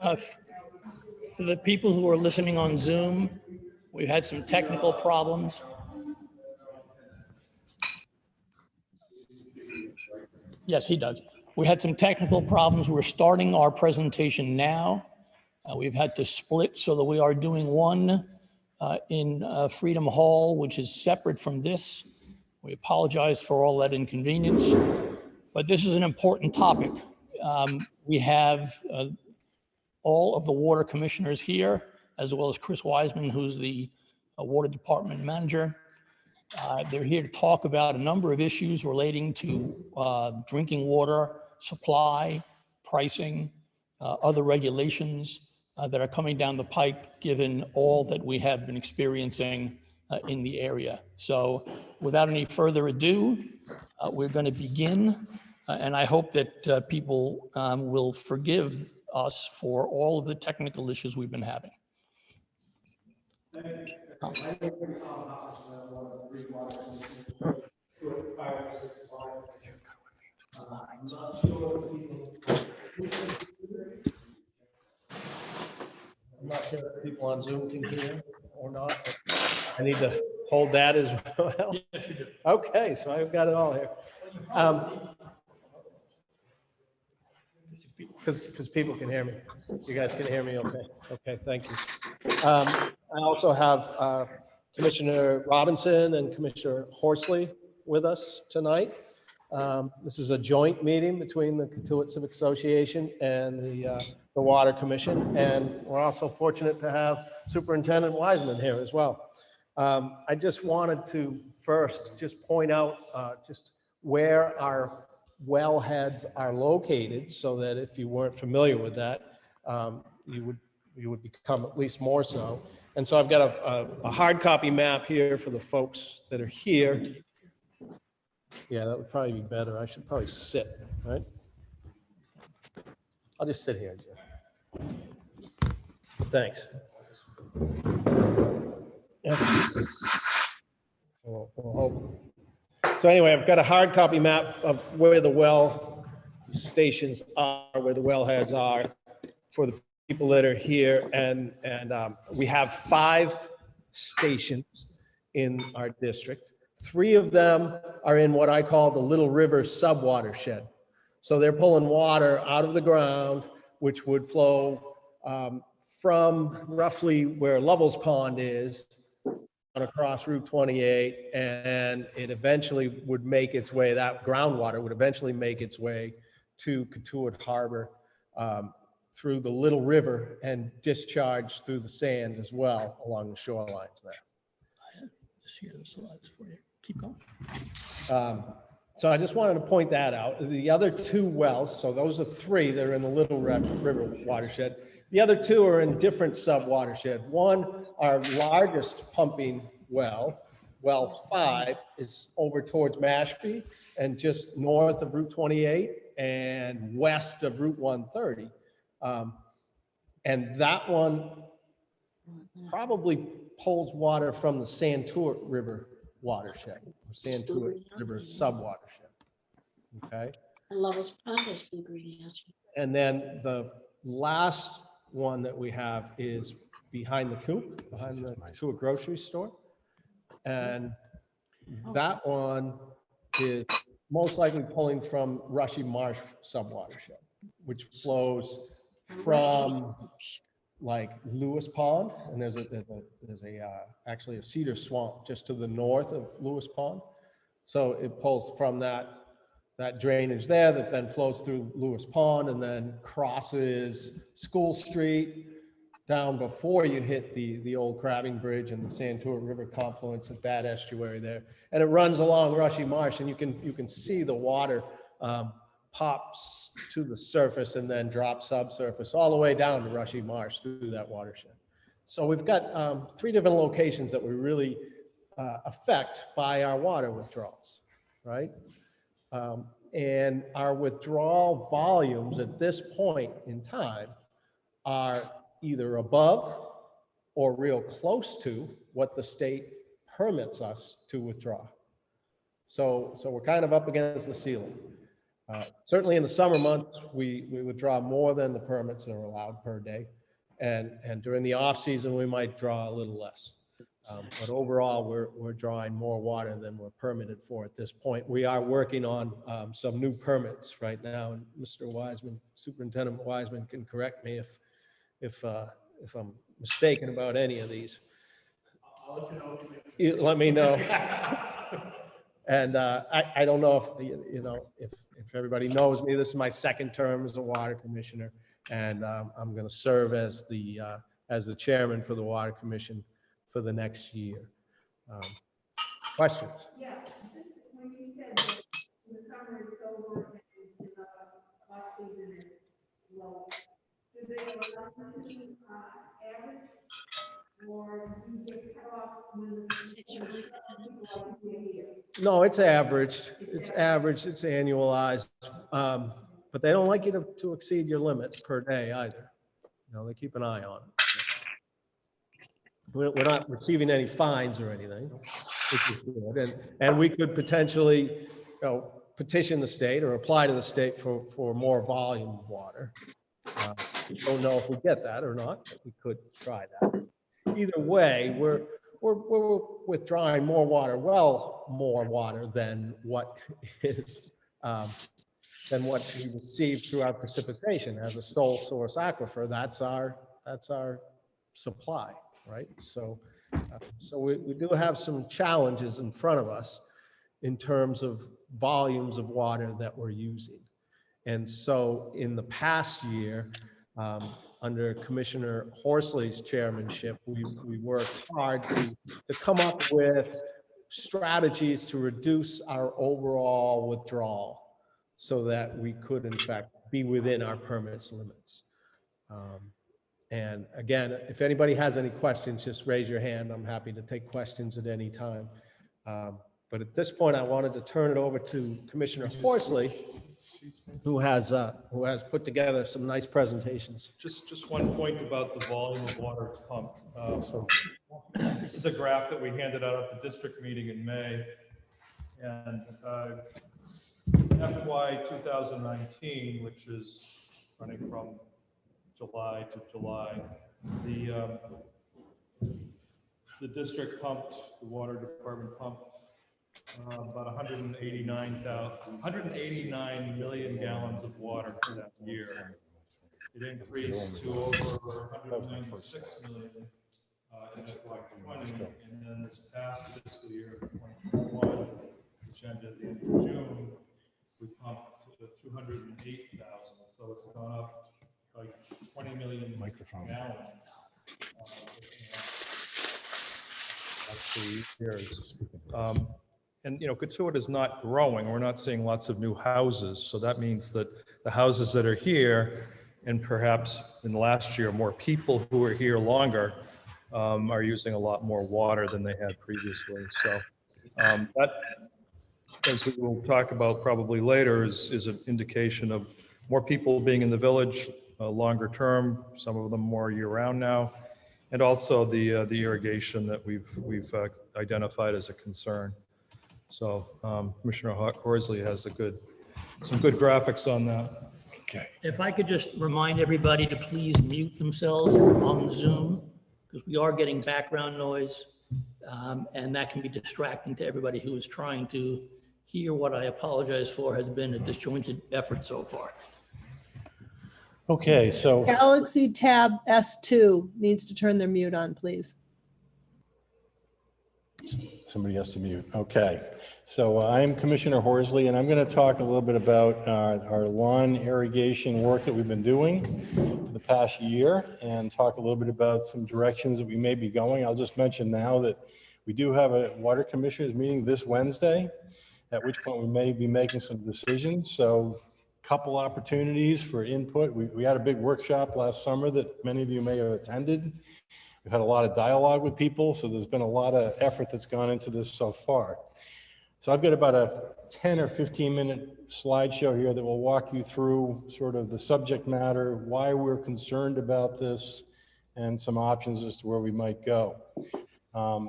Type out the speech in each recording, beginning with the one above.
Uh, For the people who are listening on Zoom, we've had some technical problems. Yes, he does. We had some technical problems. We're starting our presentation now. We've had to split so that we are doing one in Freedom Hall, which is separate from this. We apologize for all that inconvenience, but this is an important topic. We have all of the water commissioners here, as well as Chris Wiseman, who's the water department manager. They're here to talk about a number of issues relating to drinking water supply, pricing, other regulations that are coming down the pike, given all that we have been experiencing in the area. So without any further ado, we're going to begin. And I hope that people will forgive us for all of the technical issues we've been having. I'm not sure if people on Zoom can hear or not. I need to hold that as well. Yes, you do. Okay, so I've got it all here. Because people can hear me. You guys can hear me okay? Okay, thank you. I also have Commissioner Robinson and Commissioner Horsley with us tonight. This is a joint meeting between the Cotuit Civic Association and the Water Commission. And we're also fortunate to have Superintendent Wiseman here as well. I just wanted to first just point out just where our wellheads are located, so that if you weren't familiar with that, you would become at least more so. And so I've got a hard copy map here for the folks that are here. Yeah, that would probably be better. I should probably sit, right? I'll just sit here, Jim. Thanks. Yeah. So we'll hope. So anyway, I've got a hard copy map of where the well stations are, where the wellheads are for the people that are here. And we have 5 stations in our district. 3 of them are in what I call the Little River subwatershed. So they're pulling water out of the ground, which would flow from roughly where Lovell's Pond is across Route 28, and it eventually would make its way, that groundwater would eventually make its way to Cotuit Harbor through the Little River and discharge through the sand as well along the shorelines there. Just here are the slides for you. Keep going. So I just wanted to point that out. The other 2 wells, so those are 3 that are in the Little River watershed. The other 2 are in different sub-watershed. One, our largest pumping well, well 5, is over towards Mashpee and just north of Route 28 and west of Route 130. And that one probably pulls water from the Santuit River watershed, Santuit River subwatershed. Okay. And Lovell's Pond is big green. And then the last one that we have is behind the coop, behind the Cotuit grocery store. And that one is most likely pulling from Rushy Marsh subwatershed, which flows from like Lewis Pond, and there's actually a cedar swamp just to the north of Lewis Pond. So it pulls from that drainage there that then flows through Lewis Pond and then crosses School Street down before you hit the old Crabbing Bridge and the Santuit River confluence at that estuary there. And it runs along Rushy Marsh, and you can see the water pops to the surface and then drops subsurface all the way down to Rushy Marsh through that watershed. So we've got 3 different locations that we really affect by our water withdrawals, right? And our withdrawal volumes at this point in time are either above or real close to what the state permits us to withdraw. So we're kind of up against the ceiling. Certainly in the summer months, we would draw more than the permits that are allowed per day. And during the off season, we might draw a little less. But overall, we're drawing more water than we're permitted for at this point. We are working on some new permits right now. And Mr. Wiseman, Superintendent Wiseman can correct me if I'm mistaken about any of these. I'll let you know. You let me know. And I don't know if everybody knows me, this is my second term as a water commissioner, and I'm going to serve as the chairman for the water commission for the next year. Questions? Yeah, when you said that the summer is over and the off season is low, do they allow you to average, or do you get cut off when the people are here? No, it's averaged. It's averaged. It's annualized. But they don't like you to exceed your limits per day either. They keep an eye on it. We're not receiving any fines or anything, which is good. And we could potentially, petition the state or apply to the state for more volume of water. We don't know if we get that or not, but we could try that. Either way, we're withdrawing more water, more water than what is than what we receive through our precipitation as a sole source aquifer. That's our supply, right? So we do have some challenges in front of us in terms of volumes of water that we're using. And so in the past year, under Commissioner Horsley's chairmanship, we worked hard to come up with strategies to reduce our overall withdrawal so that we could, in fact, be within our permits limits. And again, if anybody has any questions, just raise your hand. I'm happy to take questions at any time. But at this point, I wanted to turn it over to Commissioner Horsley, who has put together some nice presentations. Just one point about the volume of water pumped. This is a graph that we handed out at the district meeting in May. And FY 2019, which is running from July to July, the district pumped, the water department pumped about 189 million gallons of water that year. It increased to over 196 million in FY20, and then this past fiscal year, 2021, which ended at the end of June, we pumped 208,000. So it's gone up like 20 million gallons. That's 3 years. And Cotuit is not growing. We're not seeing lots of new houses. So that means that the houses that are here, and perhaps in the last year, more people who are here longer are using a lot more water than they had previously. So that, as we will talk about probably later, is an indication of more people being in the village longer term, some of them more year-round now, and also the irrigation that we've identified as a concern. So Commissioner Horsley has some good graphics on that. Okay. If I could just remind everybody to please mute themselves on Zoom, because we are getting background noise, and that can be distracting to everybody who is trying to hear what I apologize for has been a disjointed effort so far. Okay, so Galaxy Tab S2 needs to turn their mute on, please. somebody has to mute. Okay, so I'm Commissioner Horsley, and I'm going to talk a little bit about our lawn irrigation work that we've been doing for the past year, and talk a little bit about some directions that we may be going. I'll just mention now that we do have a water commissioners meeting this Wednesday, at which point we may be making some decisions. So couple opportunities for input. We had a big workshop last summer that many of you may have attended. We've had a lot of dialogue with people, so there's been a lot of effort that's gone into this so far. So I've got about a 10 or 15 minute slideshow here that will walk you through sort of the subject matter, why we're concerned about this, and some options as to where we might go.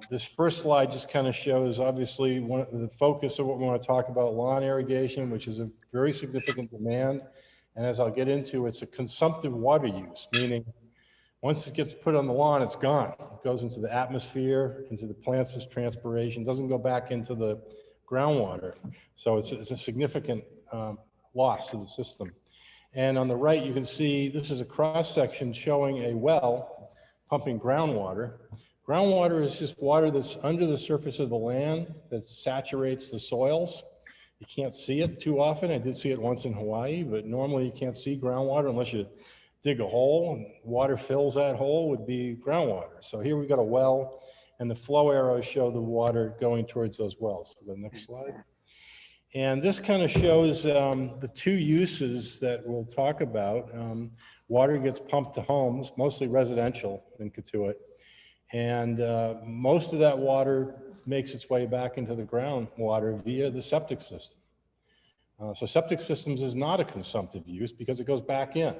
This first slide just kind of shows, obviously, the focus of what we want to talk about, lawn irrigation, which is a very significant demand. And as I'll get into, it's a consumptive water use, meaning once it gets put on the lawn, it's gone. It goes into the atmosphere, into the plants as transpiration, doesn't go back into the groundwater. So it's a significant loss to the system. And on the right, you can see this is a cross section showing a well pumping groundwater. Groundwater is just water that's under the surface of the land that saturates the soils. You can't see it too often. I did see it once in Hawaii, but normally you can't see groundwater unless you dig a hole and water fills that hole, would be groundwater. So here we've got a well, and the flow arrows show the water going towards those wells. So the next slide. And this kind of shows the two uses that we'll talk about. Water gets pumped to homes, mostly residential in Katuitt. And most of that water makes its way back into the groundwater via the septic system. So septic systems is not a consumptive use because it goes back in.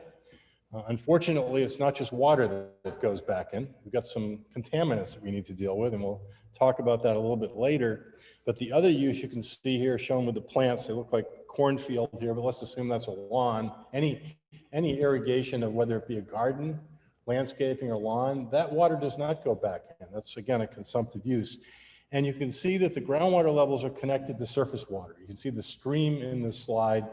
Unfortunately, it's not just water that goes back in. We've got some contaminants that we need to deal with, and we'll talk about that a little bit later. But the other use you can see here shown with the plants, they look like cornfield here, but let's assume that's a lawn. Any irrigation of whether it be a garden, landscaping, or lawn, that water does not go back in. That's, again, a consumptive use. And you can see that the groundwater levels are connected to surface water. You can see the stream in this slide,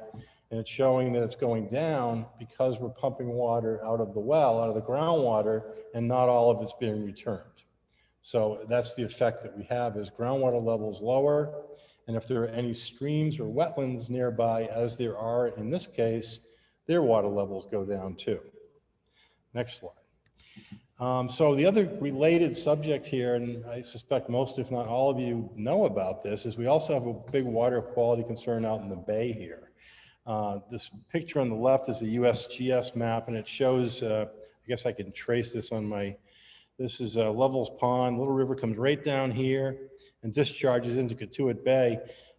and it's showing that it's going down because we're pumping water out of the well, out of the groundwater, and not all of it's being returned. So that's the effect that we have is groundwater levels lower. And if there are any streams or wetlands nearby, as there are in this case, their water levels go down too. Next slide. So the other related subject here, and I suspect most, if not all of you know about this, is we also have a big water quality concern out in the bay here. This picture on the left is a USGS map, and it shows, I guess I can trace this on my, this is Lovell's Pond. Little River comes right down here and discharges into Katuitt Bay.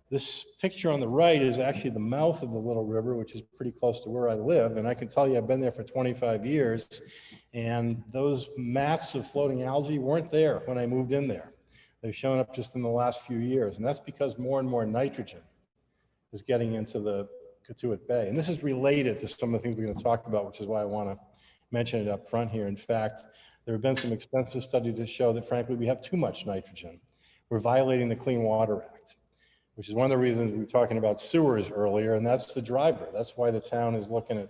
This picture on the right is actually the mouth of the Little River, which is pretty close to where I live. And I can tell you I've been there for 25 years, and those mats of floating algae weren't there when I moved in there. They've shown up just in the last few years, and that's because more and more nitrogen is getting into the Katuitt Bay. And this is related to some of the things we're going to talk about, which is why I want to mention it up front here. In fact, there have been some extensive studies that show that, frankly, we have too much nitrogen. We're violating the Clean Water Act, which is one of the reasons we were talking about sewers earlier, and that's the driver. That's why the town is looking at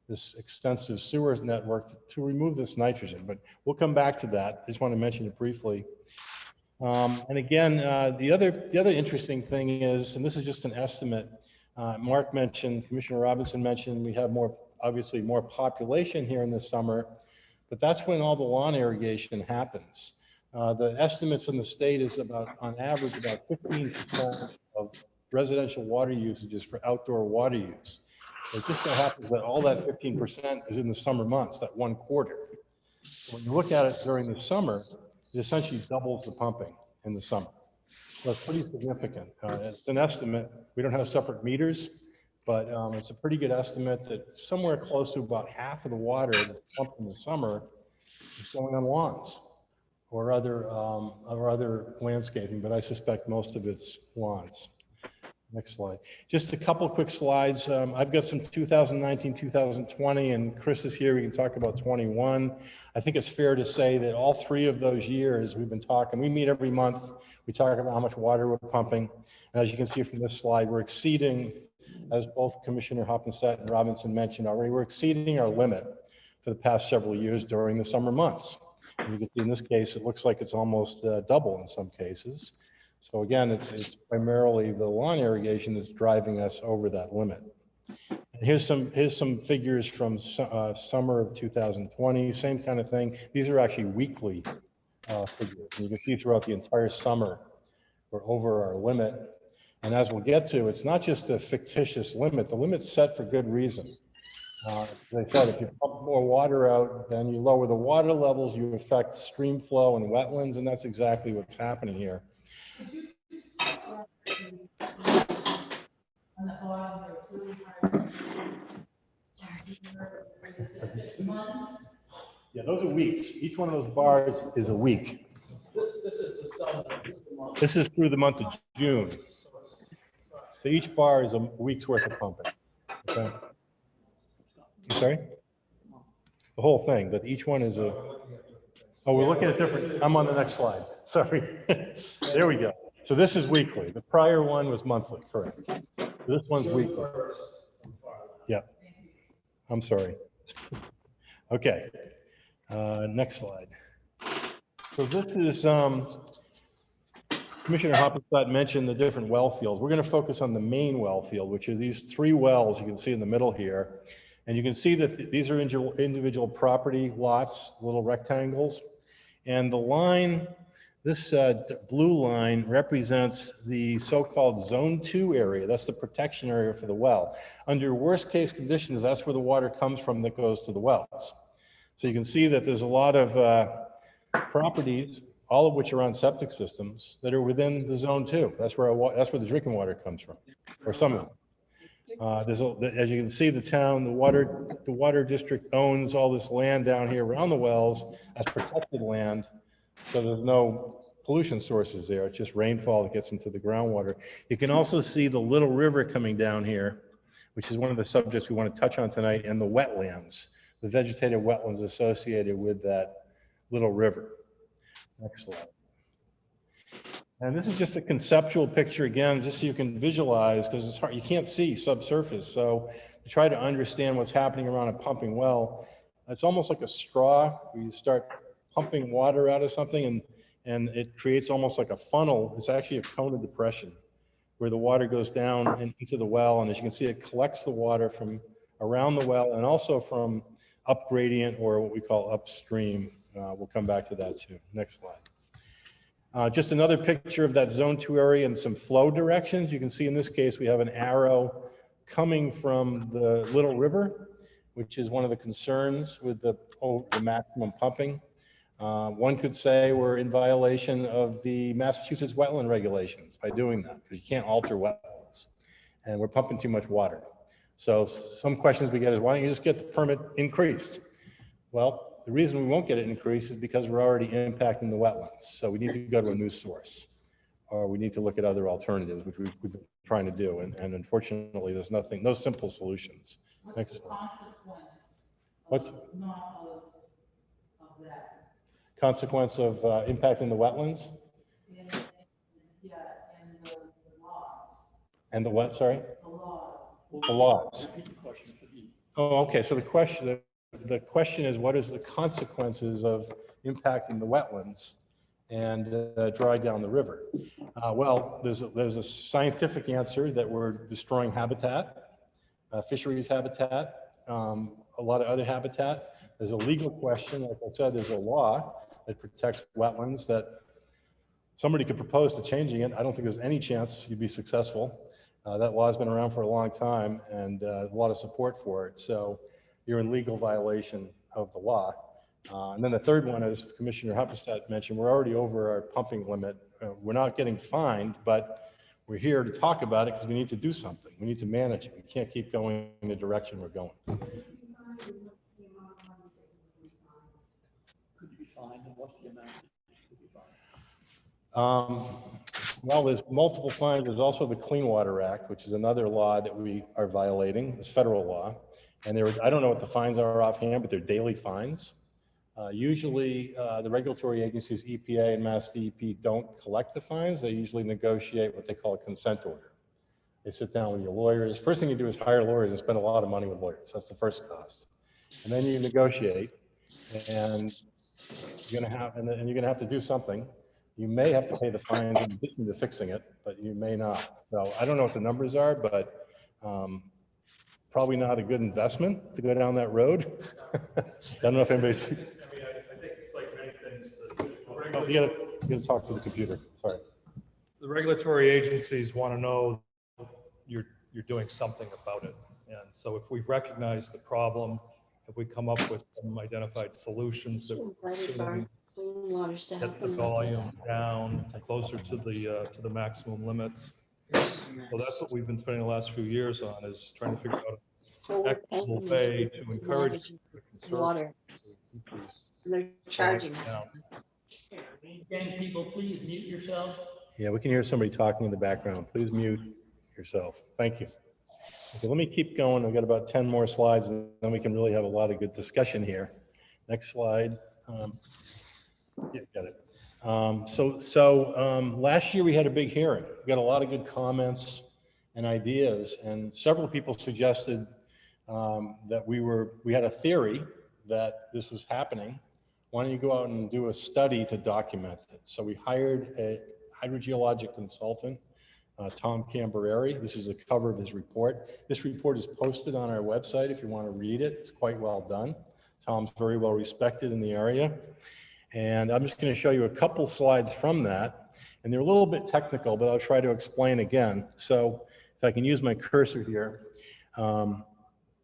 this extensive sewers network to remove this nitrogen. But we'll come back to that. I just want to mention it briefly. And again, the other interesting thing is, and this is just an estimate, Mark mentioned, Commissioner Robinson mentioned, we have obviously more population here in the summer, but that's when all the lawn irrigation happens. The estimates in the state is about, on average, about 15% of residential water usages for outdoor water use. So it just so happens that all that 15% is in the summer months, that one quarter. When you look at it during the summer, it essentially doubles the pumping in the summer. So it's pretty significant. It's an estimate. We don't have separate meters, but it's a pretty good estimate that somewhere close to about half of the water that's pumped in the summer is going on lawns or other landscaping, but I suspect most of it's lawns. Next slide. Just a couple quick slides. I've got some 2019, 2020, and Chris is here. We can talk about 21. I think it's fair to say that all three of those years we've been talking, we meet every month. We talk about how much water we're pumping. And as you can see from this slide, we're exceeding, as both Commissioner Hoppenstedt and Robinson mentioned already, we're exceeding our limit for the past several years during the summer months. And you can see in this case, it looks like it's almost double in some cases. So again, it's primarily the lawn irrigation that's driving us over that limit. And here's some figures from summer of 2020, same kind of thing. These are actually weekly figures. And you can see throughout the entire summer, we're over our limit. And as we'll get to, it's not just a fictitious limit. The limit's set for good reason. As I said, if you pump more water out, then you lower the water levels, you affect stream flow and wetlands, and that's exactly what's happening here. On the bottom, there was really hard. 6 months. Yeah, those are weeks. Each one of those bars is a week. This is the summer, this is the month. This is through the month of June. So each bar is a week's worth of pumping. Okay. You sorry? The whole thing, but each one is a, oh, we're looking at different, I'm on the next slide. Sorry. There we go. So this is weekly. The prior one was monthly, correct. This one's weekly. Yeah. I'm sorry. Okay. Next slide. So this is, Commissioner Hoppenstadt mentioned the different well fields. We're going to focus on the main well field, which are these 3 wells you can see in the middle here. And you can see that these are individual property lots, little rectangles. And the line, this blue line represents the so-called Zone 2 area. That's the protection area for the well. Under worst case conditions, that's where the water comes from that goes to the wells. So you can see that there's a lot of properties, all of which are on septic systems, that are within the Zone 2. That's where the drinking water comes from, or some of them. As you can see, the town, the water district owns all this land down here around the wells as protected land. So there's no pollution sources there. It's just rainfall that gets into the groundwater. You can also see the Little River coming down here, which is one of the subjects we want to touch on tonight, and the wetlands, the vegetative wetlands associated with that Little River. Next slide. And this is just a conceptual picture, again, just so you can visualize, because it's hard, you can't see subsurface. So to try to understand what's happening around a pumping well, it's almost like a straw where you start pumping water out of something and it creates almost like a funnel. It's actually a cone of depression where the water goes down and into the well. And as you can see, it collects the water from around the well and also from up gradient, or what we call upstream. We'll come back to that too. Next slide. Just another picture of that Zone 2 area and some flow directions. You can see in this case, we have an arrow coming from the Little River, which is one of the concerns with the maximum pumping. One could say we're in violation of the Massachusetts wetland regulations by doing that, because you can't alter wetlands, and we're pumping too much water. So some questions we get is, why don't you just get the permit increased? Well, the reason we won't get it increased is because we're already impacting the wetlands. So we need to go to a new source, or we need to look at other alternatives, which we've been trying to do. And unfortunately, there's no simple solutions. Next slide. What's consequence of impacting the wetlands? And the what, sorry? The logs. Oh, okay. So the question is, what is the consequences of impacting the wetlands and drawing down the river? Well, there's a scientific answer that we're destroying habitat, fisheries habitat, a lot of other habitat. There's a legal question. Like I said, there's a law that protects wetlands that somebody could propose to changing it. I don't think there's any chance you'd be successful. That law has been around for a long time and a lot of support for it. So you're in legal violation of the law. And then the third one, as Commissioner Hoppenstadt mentioned, we're already over our pumping limit. We're not getting fined, but we're here to talk about it because we need to do something. We need to manage it. We can't keep going in the direction we're going. Could you be fined, and what's the amount could be fined? Well, there's multiple fines. There's also the Clean Water Act, which is another law that we are violating. It's federal law. And I don't know what the fines are offhand, but they're daily fines. Usually the regulatory agencies, EPA and Mass DEP, don't collect the fines. They usually negotiate what they call a consent order. They sit down with your lawyers. First thing you do is hire lawyers and spend a lot of money with lawyers. That's the first cost. And then you negotiate, and you're gonna have to do something. You may have to pay the fines in addition to fixing it, but you may not. So I don't know what the numbers are, but probably not a good investment to go down that road. I don't know if anybody's. I mean, I think it's like many things. Oh, you gotta talk to the computer. Sorry. The regulatory agencies want to know you're doing something about it. And so if we recognize the problem, if we come up with some identified solutions that Invited our clean water staff. get the volume down closer to the maximum limits. So that's what we've been spending the last few years on, is trying to figure out an equitable way to encourage, conserve, Water. to Please. They're charging us. Down. Again, people, please mute yourselves. Yeah, we can hear somebody talking in the background. Please mute yourself. Thank you. Okay, let me keep going. I've got about 10 more slides, and then we can really have a lot of good discussion here. Next slide. Yeah, got it. Last year we had a big hearing. We got a lot of good comments and ideas, and several people suggested that we had a theory that this was happening. Why don't you go out and do a study to document it? So we hired a hydrogeologic consultant, Tom Cambereri. This is a cover of his report. This report is posted on our website if you want to read it. It's quite well done. Tom's very well respected in the area. And I'm just going to show you a couple slides from that. And they're a little bit technical, but I'll try to explain again. So if I can use my cursor here,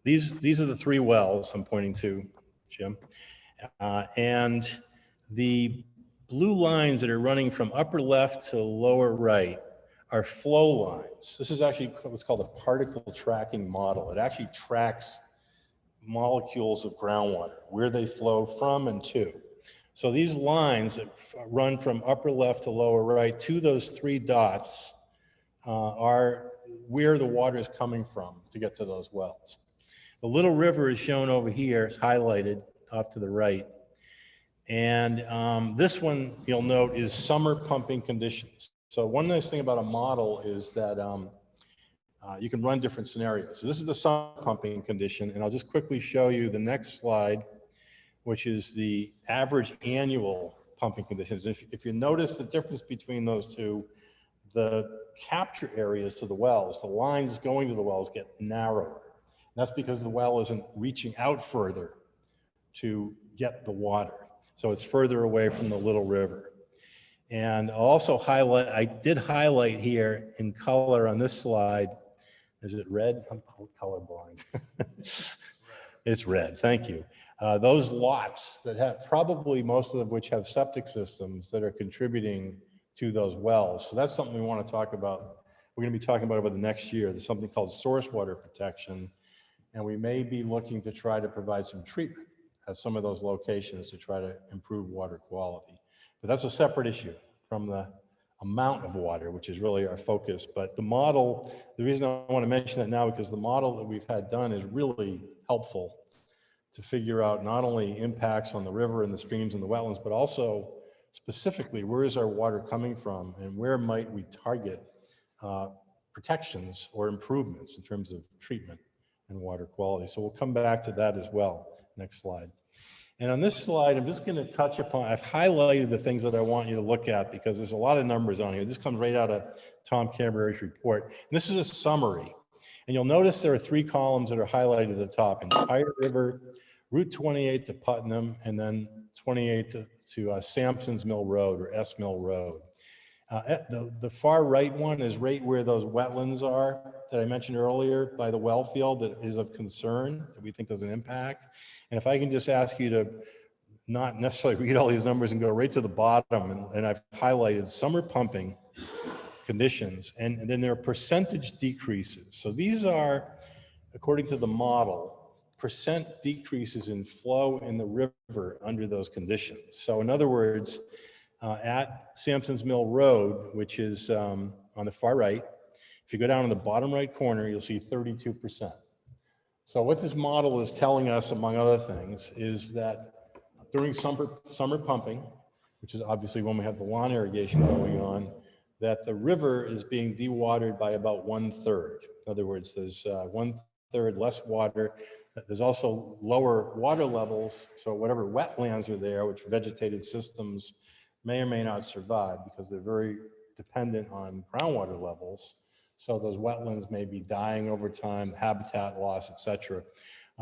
these are the 3 wells I'm pointing to, Jim. And the blue lines that are running from upper left to lower right are flow lines. This is actually what's called a particle tracking model. It actually tracks molecules of groundwater, where they flow from and to. So these lines that run from upper left to lower right to those 3 dots are where the water is coming from to get to those wells. The Little River is shown over here, it's highlighted off to the right. And this one, you'll note, is summer pumping conditions. So one nice thing about a model is that you can run different scenarios. So this is the summer pumping condition, and I'll just quickly show you the next slide, which is the average annual pumping conditions. If you notice the difference between those two, the capture areas to the wells, the lines going to the wells get narrower. And that's because the well isn't reaching out further to get the water. So it's further away from the Little River. And I'll also highlight, I did highlight here in color on this slide. Is it red? I'm colorblind. It's red, thank you. Those lots that have, probably most of which have septic systems that are contributing to those wells. So that's something we want to talk about. We're going to be talking about over the next year. There's something called source water protection. And we may be looking to try to provide some treatment at some of those locations to try to improve water quality. But that's a separate issue from the amount of water, which is really our focus. But the model, the reason I want to mention that now, because the model that we've had done is really helpful to figure out not only impacts on the river and the streams and the wetlands, but also specifically, where is our water coming from and where might we target protections or improvements in terms of treatment and water quality. So we'll come back to that as well. Next slide. And on this slide, I'm just going to touch upon, I've highlighted the things that I want you to look at because there's a lot of numbers on here. This comes right out of Tom Cambereri's report. And this is a summary. And you'll notice there are 3 columns that are highlighted at the top: entire river, Route 28 to Putnam, and then 28 to Sampson's Mill Road, or S Mill Road. The far right one is right where those wetlands are that I mentioned earlier by the well field that is of concern, that we think has an impact. And if I can just ask you to not necessarily read all these numbers and go right to the bottom, and I've highlighted summer pumping conditions, and then there are percentage decreases. So these are, according to the model, percent decreases in flow in the river under those conditions. So in other words, at Sampson's Mill Road, which is on the far right, if you go down in the bottom right corner, you'll see 32%. So what this model is telling us, among other things, is that during summer pumping, which is obviously when we have the lawn irrigation going on, that the river is being dewatered by about 1/3. In other words, there's 1/3 less water. There's also lower water levels, so whatever wetlands are there, which vegetated systems may or may not survive because they're very dependent on groundwater levels. So those wetlands may be dying over time, habitat loss, et cetera.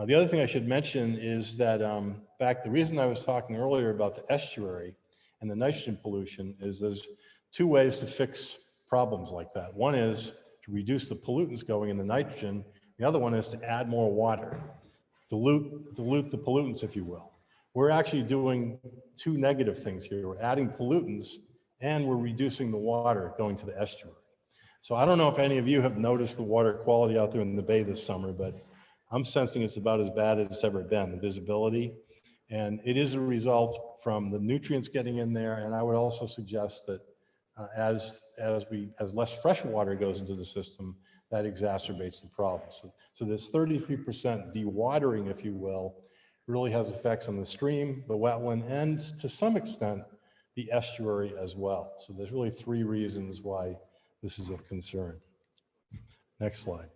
The other thing I should mention is that the reason I was talking earlier about the estuary and the nitrogen pollution is there's 2 ways to fix problems like that. One is to reduce the pollutants going in the nitrogen. The other one is to add more water, dilute the pollutants, if you will. We're actually doing 2 negative things here. We're adding pollutants and we're reducing the water going to the estuary. So I don't know if any of you have noticed the water quality out there in the bay this summer, but I'm sensing it's about as bad as it's ever been, the visibility. And it is a result from the nutrients getting in there. And I would also suggest that as less fresh water goes into the system, that exacerbates the problem. So this 33% dewatering, if you will, really has effects on the stream, the wetland, and to some extent, the estuary as well. So there's really 3 reasons why this is of concern. Next slide.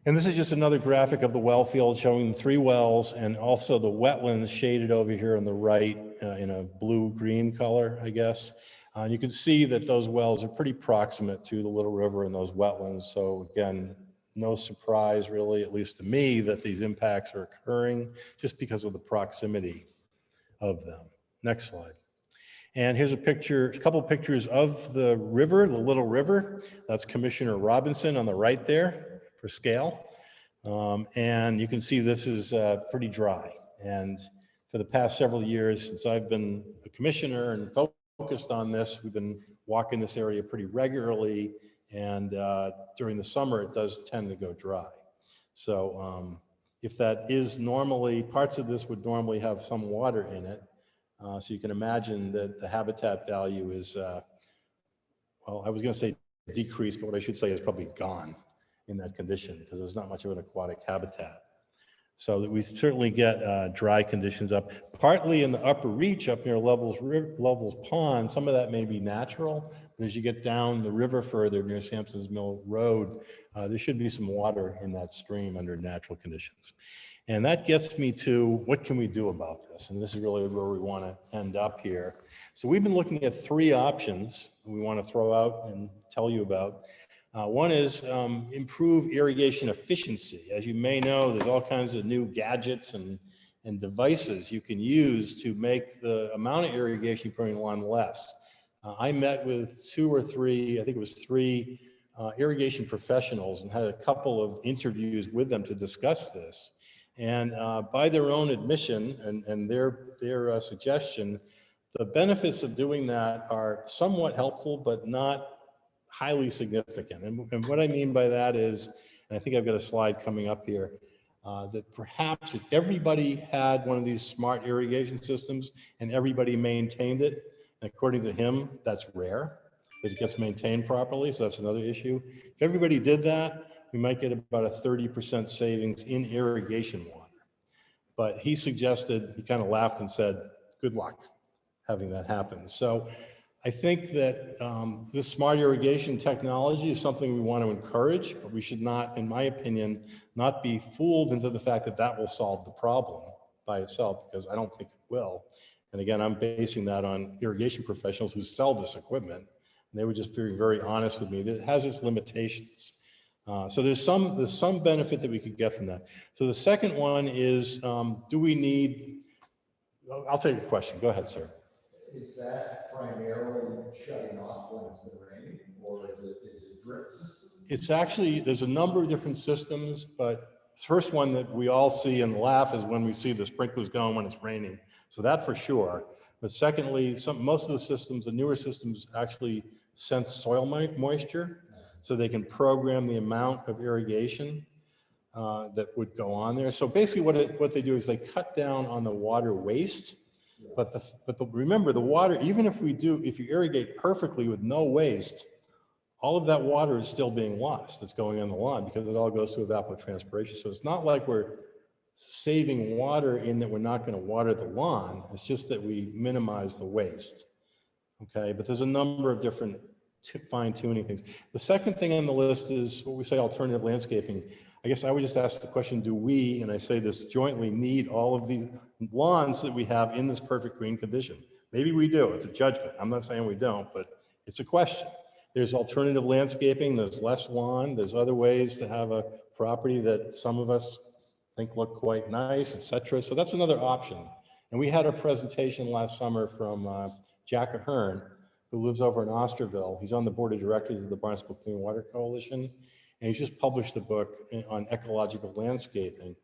And this is just another graphic of the well field showing 3 wells and also the wetlands shaded over here on the right in a blue-green color, I guess. And you can see that those wells are pretty proximate to the Little River and those wetlands. So again, no surprise really, at least to me, that these impacts are occurring just because of the proximity of them. Next slide. And here's a picture, a couple of pictures of the river, the Little River. That's Commissioner Robinson on the right there for scale. And you can see this is pretty dry. And for the past several years, since I've been a commissioner and focused on this, we've been walking this area pretty regularly. And during the summer, it does tend to go dry. So if that is normally, parts of this would normally have some water in it. So you can imagine that the habitat value is, well, I was going to say decreased, but what I should say is probably gone in that condition because there's not much of an aquatic habitat. So that we certainly get dry conditions up, partly in the upper reach up near Lovell's Pond. Some of that may be natural, but as you get down the river further near Sampson's Mill Road, there should be some water in that stream under natural conditions. And that gets me to what can we do about this? And this is really where we want to end up here. So we've been looking at 3 options we want to throw out and tell you about. One is improve irrigation efficiency. As you may know, there's all kinds of new gadgets and devices you can use to make the amount of irrigation per lawn less. I met with 2 or 3, I think it was 3 irrigation professionals and had a couple of interviews with them to discuss this. And by their own admission and their suggestion, the benefits of doing that are somewhat helpful, but not highly significant. And what I mean by that is, and I think I've got a slide coming up here, that perhaps if everybody had one of these smart irrigation systems and everybody maintained it, and according to him, that's rare, that it gets maintained properly, so that's another issue. If everybody did that, we might get about a 30% savings in irrigation water. But he suggested, he kind of laughed and said, good luck having that happen. So I think that this smart irrigation technology is something we want to encourage, but we should not, in my opinion, not be fooled into the fact that that will solve the problem by itself, because I don't think it will. And again, I'm basing that on irrigation professionals who sell this equipment. And they were just being very honest with me that it has its limitations. So there's some benefit that we could get from that. So the second one is, do we need, I'll take your question. Go ahead, sir. Is that primarily shutting off when it's been raining, or is it drip system? It's actually, there's a number of different systems, but the first one that we all see and laugh is when we see the sprinklers going when it's raining. So that for sure. But secondly, most of the systems, the newer systems actually sense soil moisture, so they can program the amount of irrigation that would go on there. So basically what they do is they cut down on the water waste. But remember the water, even if you irrigate perfectly with no waste, all of that water is still being lost that's going on the lawn because it all goes to evapotranspiration. So it's not like we're saving water in that we're not going to water the lawn. It's just that we minimize the waste. Okay, but there's a number of different fine tuning things. The second thing on the list is what we say alternative landscaping. I guess I would just ask the question, do we, and I say this jointly, need all of these lawns that we have in this perfect green condition? Maybe we do, it's a judgment. I'm not saying we don't, but it's a question. There's alternative landscaping, there's less lawn, there's other ways to have a property that some of us think look quite nice, etc. So that's another option. And we had a presentation last summer from Jack Ahern, who lives over in Osterville. He's on the board of directors of the Barnstable Clean Water Coalition. And he's just published a book on ecological landscaping,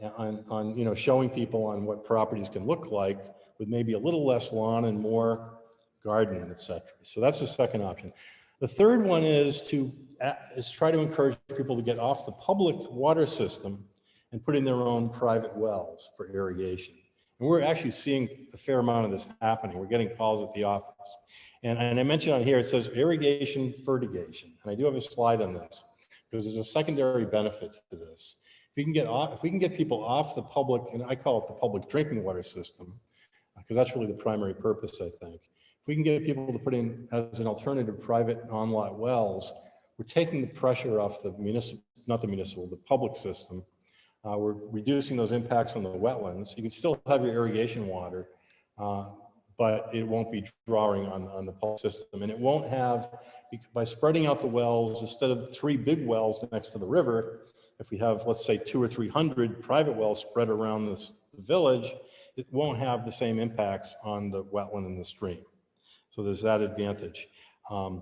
on showing people on what properties can look like with maybe a little less lawn and more garden, etc. So that's the second option. The third one is try to encourage people to get off the public water system and put in their own private wells for irrigation. And we're actually seeing a fair amount of this happening. We're getting calls at the office. And I mentioned on here, it says irrigation fertigation. And I do have a slide on this because there's a secondary benefit to this. If we can get people off the public, and I call it the public drinking water system, because that's really the primary purpose, I think. If we can get people to put in as an alternative private on-lot wells, we're taking the pressure off the the public system. We're reducing those impacts on the wetlands. You can still have your irrigation water, but it won't be drawing on the public system. And it won't have, by spreading out the wells, instead of 3 big wells next to the river, if we have, let's say, 200 or 300 private wells spread around the village, it won't have the same impacts on the wetland and the stream. So there's that advantage. Maybe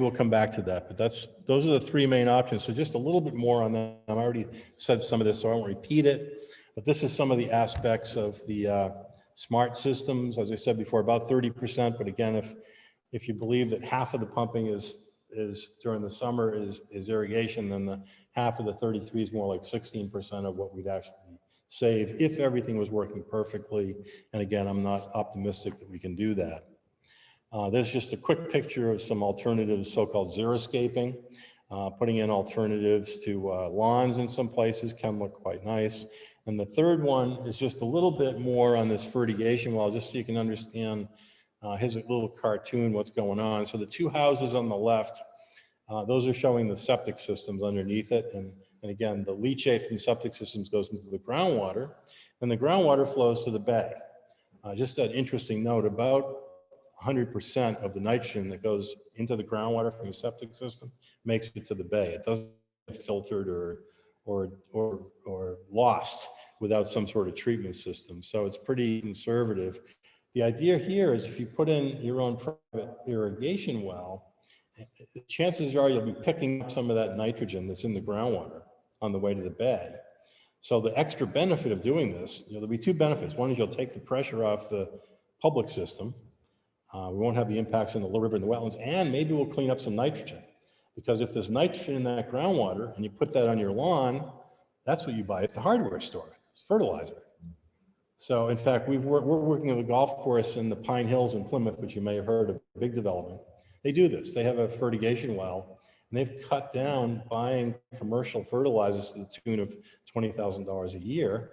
we'll come back to that, but those are the 3 main options. So just a little bit more on that. I already said some of this, so I won't repeat it, but this is some of the aspects of the smart systems. As I said before, about 30%, but again, if you believe that half of the pumping is during the summer is irrigation, then the half of the 33 is more like 16% of what we'd actually save if everything was working perfectly. And again, I'm not optimistic that we can do that. There's just a quick picture of some alternatives, so-called xeriscaping. Putting in alternatives to lawns in some places can look quite nice. And the third one is just a little bit more on this fertigation well, just so you can understand. Here's a little cartoon, what's going on. So the 2 houses on the left, those are showing the septic systems underneath it. And again, the leachate from septic systems goes into the groundwater, and the groundwater flows to the bay. Just an interesting note, about 100% of the nitrogen that goes into the groundwater from the septic system makes it to the bay. It doesn't get filtered or lost without some sort of treatment system. So it's pretty conservative. The idea here is if you put in your own private irrigation well, chances are you'll be picking up some of that nitrogen that's in the groundwater on the way to the bay. So the extra benefit of doing this, there'll be 2 benefits. One is you'll take the pressure off the public system. We won't have the impacts in the river and the wetlands, and maybe we'll clean up some nitrogen. Because if there's nitrogen in that groundwater and you put that on your lawn, that's what you buy at the hardware store. It's fertilizer. So in fact, we're working at a golf course in the Pine Hills in Plymouth, which you may have heard of, a big development. They do this. They have a fertigation well, and they've cut down buying commercial fertilizers to the tune of $20,000 a year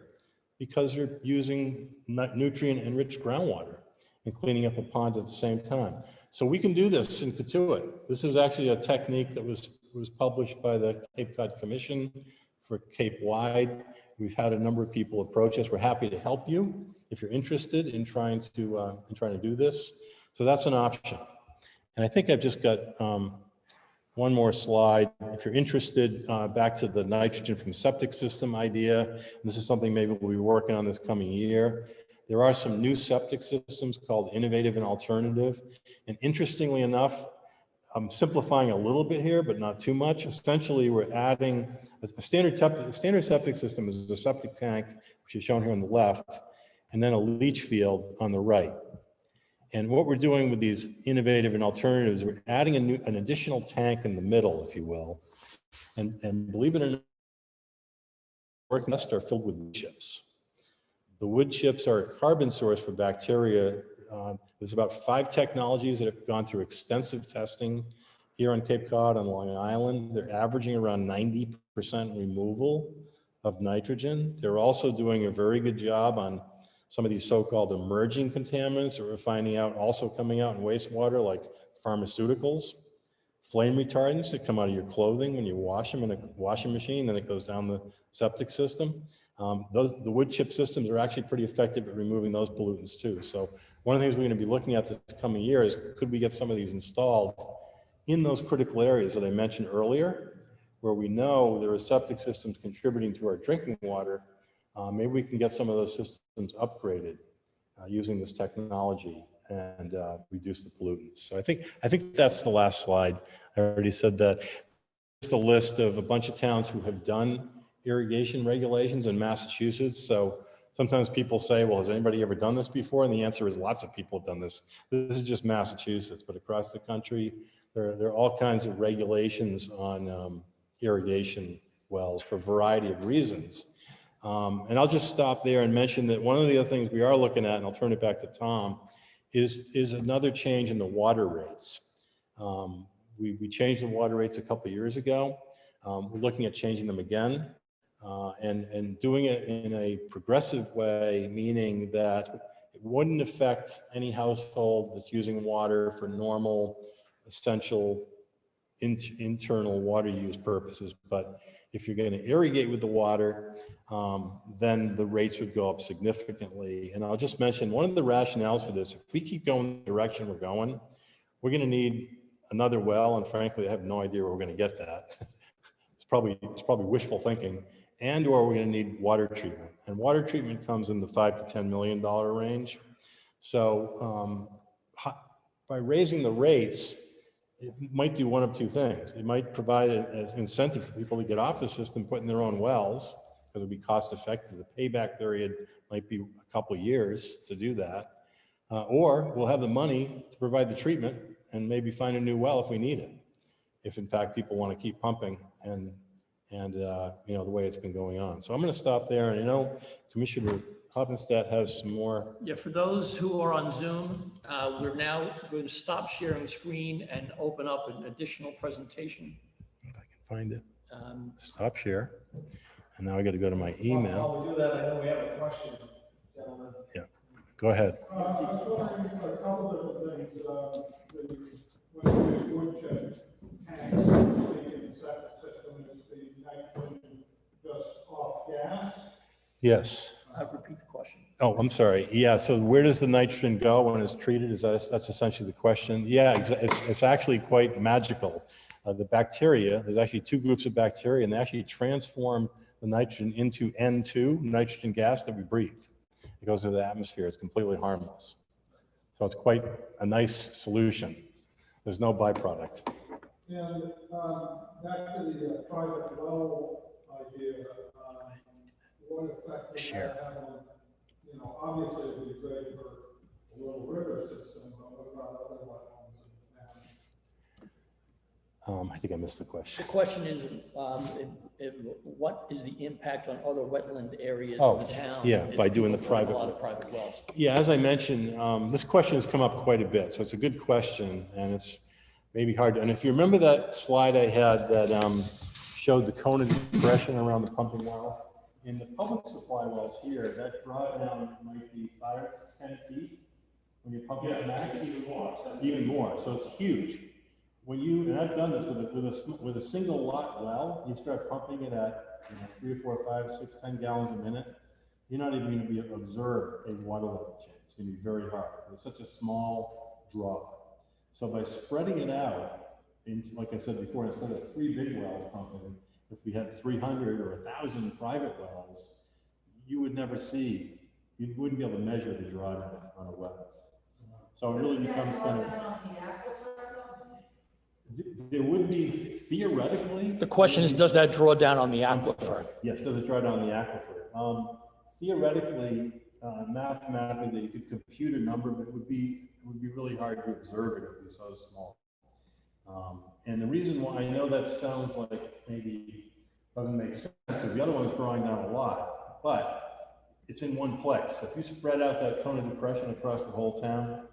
because they're using nutrient-enriched groundwater and cleaning up a pond at the same time. So we can do this in Cotuit. This is actually a technique that was published by the Cape Cod Commission for Cape Wide. We've had a number of people approach us. We're happy to help you if you're interested in trying to do this. So that's an option. And I think I've just got one more slide. If you're interested, back to the nitrogen from septic system idea. This is something maybe we'll be working on this coming year. There are some new septic systems called innovative and alternative. And interestingly enough, I'm simplifying a little bit here, but not too much. Essentially, we're adding a standard septic system is a septic tank, which is shown here on the left, and then a leach field on the right. And what we're doing with these innovative and alternatives, we're adding an additional tank in the middle, if you will. And believe it or not, work nests are filled with wood chips. The wood chips are a carbon source for bacteria. There's about 5 technologies that have gone through extensive testing here on Cape Cod and Long Island. They're averaging around 90% removal of nitrogen. They're also doing a very good job on some of these so-called emerging contaminants that we're finding out also coming out in wastewater, like pharmaceuticals, flame retardants that come out of your clothing when you wash them in a washing machine, then it goes down the septic system. The wood chip systems are actually pretty effective at removing those pollutants too. So one of the things we're going to be looking at this coming year is, could we get some of these installed in those critical areas that I mentioned earlier, where we know there are septic systems contributing to our drinking water. Maybe we can get some of those systems upgraded using this technology and reduce the pollutants. So I think that's the last slide. I already said that. Just a list of a bunch of towns who have done irrigation regulations in Massachusetts. So sometimes people say, well, has anybody ever done this before? And the answer is lots of people have done this. This is just Massachusetts, but across the country, there are all kinds of regulations on irrigation wells for a variety of reasons. And I'll just stop there and mention that one of the other things we are looking at, and I'll turn it back to Tom, is another change in the water rates. We changed the water rates a couple of years ago. We're looking at changing them again, and doing it in a progressive way, meaning that it wouldn't affect any household that's using water for normal, essential internal water use purposes. But if you're going to irrigate with the water, then the rates would go up significantly. And I'll just mention one of the rationales for this: if we keep going the direction we're going, we're going to need another well. And frankly, I have no idea where we're going to get that. It's probably wishful thinking. And or we're going to need water treatment. And water treatment comes in the $5 to $10 million range. So by raising the rates, it might do one of two things. It might provide an incentive for people to get off the system, put in their own wells, because it'll be cost effective. The payback period might be a couple of years to do that. Or we'll have the money to provide the treatment and maybe find a new well if we need it. If in fact people want to keep pumping and you know, the way it's been going on. So I'm going to stop there. And I know Commissioner Hoppenstedt has some more. Yeah, for those who are on Zoom, we're now going to stop sharing screen and open up an additional presentation. If I can find it. Um, Stop share. And now I got to go to my email. While we do that, I know we have a question, gentlemen. Yeah, go ahead. I was wondering a couple different things. When you do woodshed tanks, the septic system, is the nitrogen just off gas? Yes. repeat the question. Oh, I'm sorry. Yeah. So where does the nitrogen go when it's treated? That's essentially the question. Yeah, it's actually quite magical. The bacteria, there's actually two groups of bacteria, and they actually transform the nitrogen into N2, nitrogen gas that we breathe. It goes into the atmosphere. It's completely harmless. So it's quite a nice solution. There's no byproduct. And back to the private well idea, what effect does that have on, you know, obviously it would be great for a little river system, but what about other wetlands in town? I think I missed the The question. question is, what is the impact on other wetland areas Oh, in the town? yeah, if by doing the people drill private A lot of private wells. Yeah, as I mentioned, this question has come up quite a bit, so it's a good question, and it's maybe hard. And if you remember that slide I had that showed the cone of depression around the pumping well, in the public supply wells here, that drawdown might be 5 to 10 feet when you're pumping at max. Even more. So it's huge. When you, and I've done this with a single lot well, you start pumping it at 3 or 4, 5, 6, 10 gallons a minute. You're not even going to be able to observe a water level change. It's going to be very hard. It's such a small draw. So by spreading it out, into, like I said before, instead of 3 big wells pumping, if we had 300 or 1,000 private wells, you would never see, you wouldn't be able to measure the drawdown on a well. So it really becomes kind of. There would be theoretically. The question is, does that draw down on the I'm aquifer? sorry. Yes, does it draw down the aquifer? Theoretically, mathematically, that you could compute a number, but it would be really hard to observe it. It would be so small. And the reason why I know that sounds like maybe doesn't make sense because the other one is drawing down a lot, but it's in one place. So if you spread out that cone of depression across the whole town,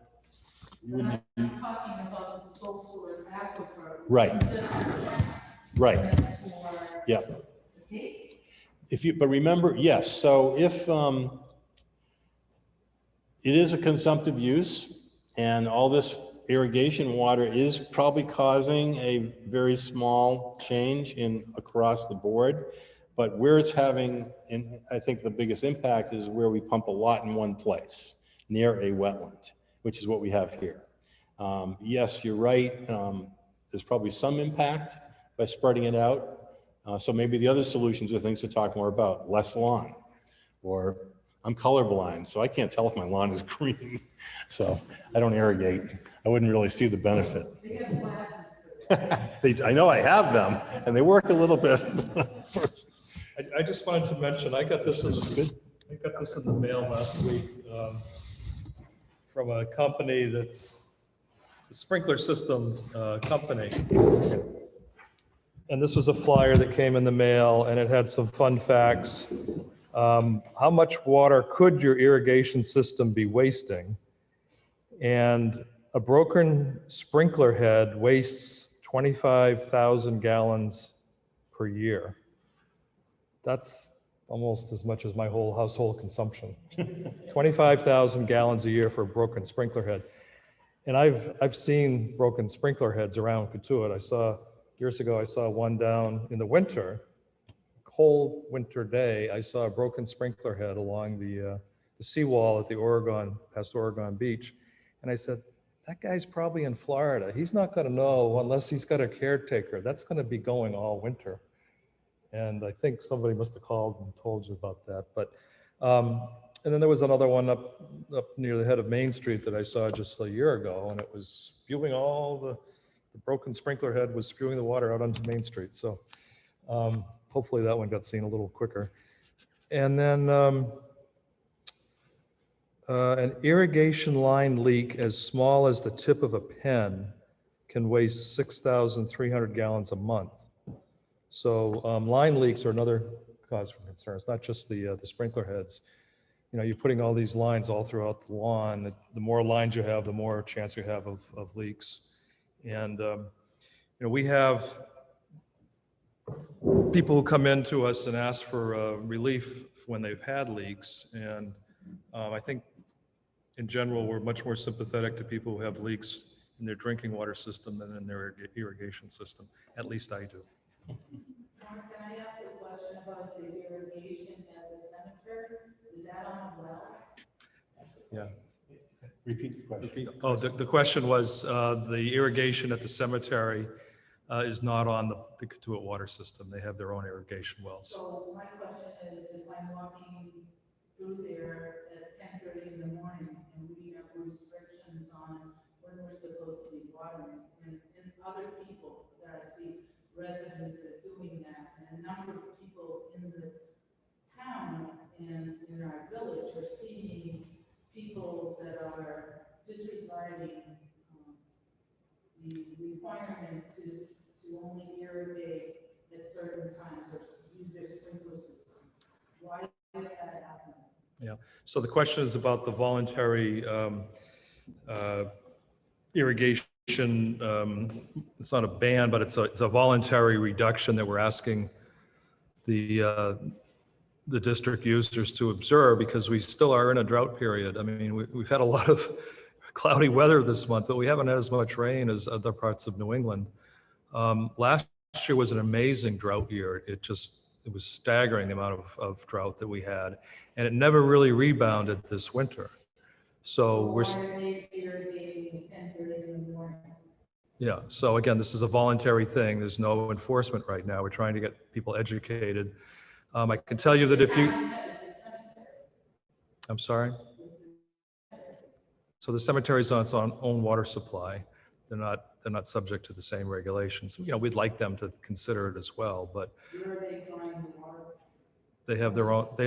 you wouldn't. I'm talking about the sole source aquifer. Right. Right. For Yeah. the tape. But remember, yes. So if it is a consumptive use, and all this irrigation water is probably causing a very small change across the board, but where it's having, and I think the biggest impact is where we pump a lot in one place, near a wetland, which is what we have here. Yes, you're right. There's probably some impact by spreading it out. So maybe the other solutions are things to talk more about, less lawn, or I'm colorblind, so I can't tell if my lawn is green. So I don't irrigate. I wouldn't really see the benefit. I know I have them, and they work a little bit. I just wanted to mention, I got this in the mail last week from a company that's a sprinkler system company. And this was a flyer that came in the mail, and it had some fun facts How much water could your irrigation system be wasting? And a broken sprinkler head wastes 25,000 gallons per year. That's almost as much as my whole household consumption. 25,000 gallons a year for a broken sprinkler head. And I've seen broken sprinkler heads around Katuitt. Years ago, I saw one down in the winter, cold winter day. I saw a broken sprinkler head along the seawall at the past Oregon Beach. And I said, that guy's probably in Florida. He's not gonna know unless he's got a caretaker. That's gonna be going all winter. And I think somebody must have called and told you about that. But, and then there was another one up near the head of Main Street that I saw just a year ago, and it was spewing the broken sprinkler head was spewing the water out onto Main Street. So hopefully that one got seen a little quicker. And then an irrigation line leak as small as the tip of a pen can waste 6,300 gallons a month. So line leaks are another cause for concern. It's not just the sprinkler heads. You know, you're putting all these lines all throughout the lawn. The more lines you have, the more chance you have of leaks. And you know, we have people who come in to us and ask for relief when they've had leaks. And I think in general, we're much more sympathetic to people who have leaks in their drinking water system than in their irrigation system. At least I do. Mark, can I ask a question about the irrigation at the cemetery? Is that on a well? Yeah. Repeat the question. Oh, the question was, the irrigation at the cemetery is not on the Katuitt water system. They have their own irrigation wells. So my question is, if I'm walking through there at 10:30 in the morning and we have restrictions on when we're supposed to be watering, and other people that I see, residents that are doing that, and a number of people in the town and in our village are seeing people that are disregarding the requirement to only irrigate at certain times or use their sprinkler system. Why is that happening? Yeah. So the question is about the voluntary irrigation. It's not a ban, but it's a voluntary reduction that we're asking the district users to observe, because we still are in a drought period. I mean, we've had a lot of cloudy weather this month, but we haven't had as much rain as other parts of New England. Last year was an amazing drought year. It was staggering the amount of drought that we had, and it never really rebounded this winter. So Why are they irrigating at 10:30 in the morning? yeah. So again, this is a voluntary thing. There's no enforcement right now. We're trying to get people educated. I can tell you that if you, It's a cemetery. I'm sorry. So the cemetery is on its own water supply. They're not subject to the same regulations. You know, we'd like them to consider it as well, but Where are they drawing the water? they have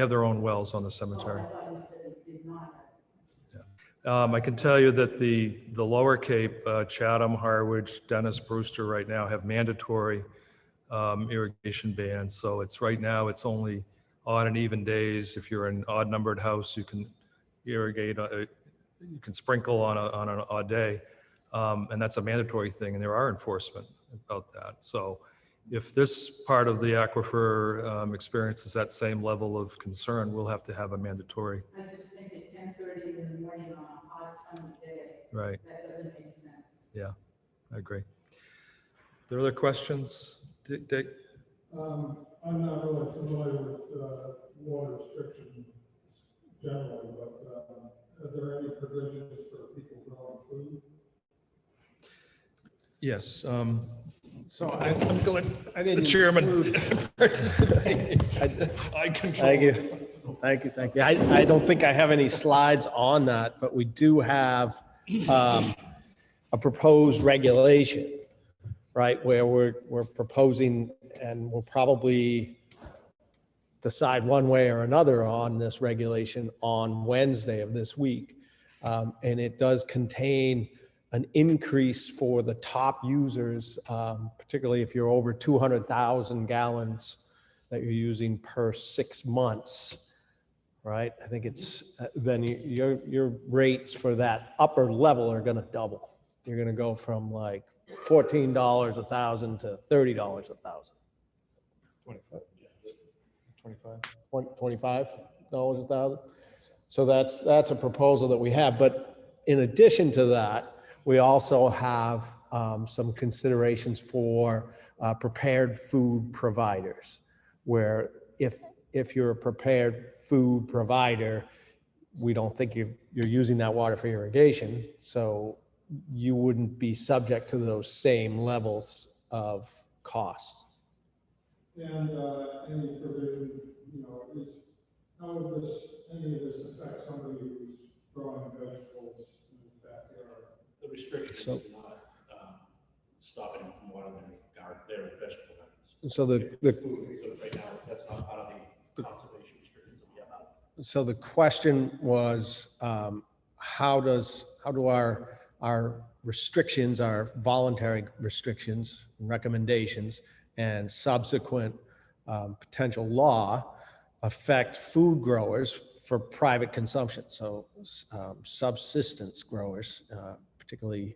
their own wells on the cemetery. Oh, I thought you said it did not. I can tell you that the Lower Cape, Chatham, Harwich, Dennis, Brewster right now have mandatory irrigation bans. So right now it's only odd and even days. If you're an odd numbered house, you can irrigate, you can sprinkle on an odd day. And that's a mandatory thing, and there are enforcement about that. So if this part of the aquifer experiences that same level of concern, we'll have to have a mandatory. I just think at 10:30 in the morning on a hot sunny day, Right. that doesn't make sense. Yeah, I agree. There are other questions? Dick? I'm not really familiar with water restrictions generally, but are there any provisions for people growing food? Yes. So I'm going, I didn't the chairman include- participating. I control. Thank you. I don't think I have any slides on that, but we do have a proposed regulation, right, where we're proposing, and we'll probably decide one way or another on this regulation on Wednesday of this week. And it does contain an increase for the top users, particularly if you're over 200,000 gallons that you're using per 6 months. right? I think it's, then your rates for that upper level are gonna double. You're gonna go from like $14 a thousand to $30 a thousand. 25. $25 a thousand. So that's a proposal that we have. But in addition to that, we also have some considerations for prepared food providers, where if you're a prepared food provider, we don't think you're using that water for irrigation, so you wouldn't be subject to those same levels of costs. And any provision, you know, is, how would this, any of this affect somebody who's growing vegetables in his backyard? The restrictions So- do not stop anyone from watering their vegetable gardens. So the Food, so right now, that's not part of the conservation restrictions that we have. So the question was, how do our restrictions, our voluntary restrictions, recommendations, and subsequent potential law affect food growers for private consumption? So subsistence growers, particularly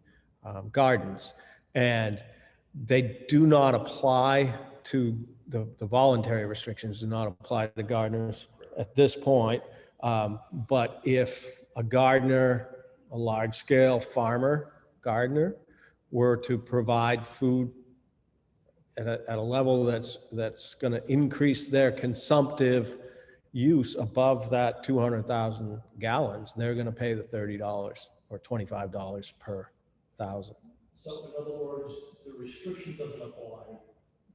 gardens. And they do not apply to the voluntary restrictions do not apply to gardeners at this point. But if a gardener, a large-scale farmer gardener, were to provide food at a level that's going to increase their consumptive use above that 200,000 gallons, they're going to pay the $30 or $25 per thousand. So in other words, the restriction doesn't apply,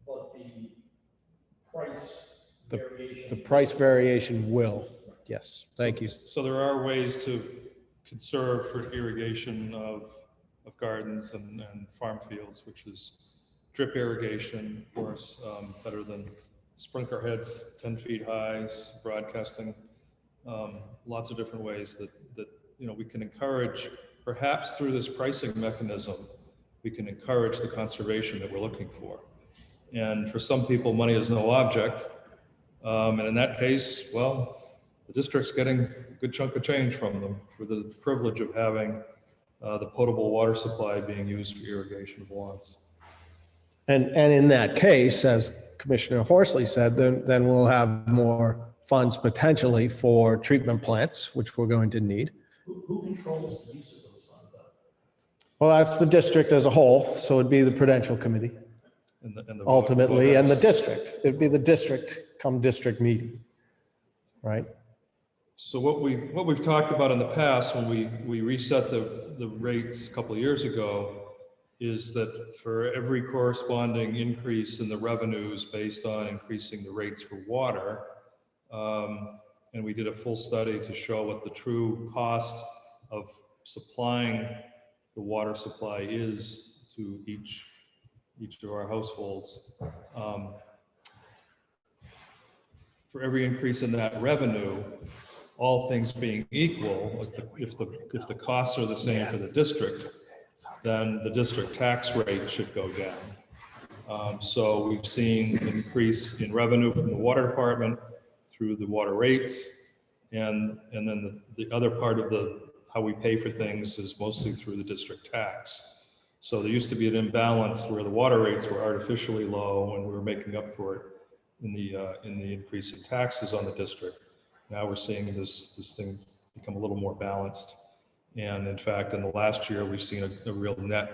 but the price variation. The price variation will, yes, thank you. So there are ways to conserve for irrigation of gardens and farm fields, which is drip irrigation, of course, better than sprinkler heads 10 feet high, broadcasting, lots of different ways that we can encourage, perhaps through this pricing mechanism, we can encourage the conservation that we're looking for. And for some people, money is no object. And in that case, well, the district's getting a good chunk of change from them for the privilege of having the potable water supply being used for irrigation of lawns. And in that case, as Commissioner Horsley said, then we'll have more funds potentially for treatment plants, which we're going to need. Who controls the use of those funds, though? Well, that's the district as a whole, so it'd be the Prudential Committee And the ultimately, and the voters. district. It'd be the district come district meeting, right? So what we've talked about in the past when we reset the rates a couple of years ago is that for every corresponding increase in the revenues based on increasing the rates for water, and we did a full study to show what the true cost of supplying the water supply is to each of our households. For every increase in that revenue, all things being equal, if the costs are the same for the district, then the district tax rate should go down. So we've seen an increase in revenue from the water department through the water rates, and then the other part of how we pay for things is mostly through the district tax. So there used to be an imbalance where the water rates were artificially low and we were making up for it in the increase in taxes on the district. Now we're seeing this thing become a little more balanced. And in fact, in the last year, we've seen a real net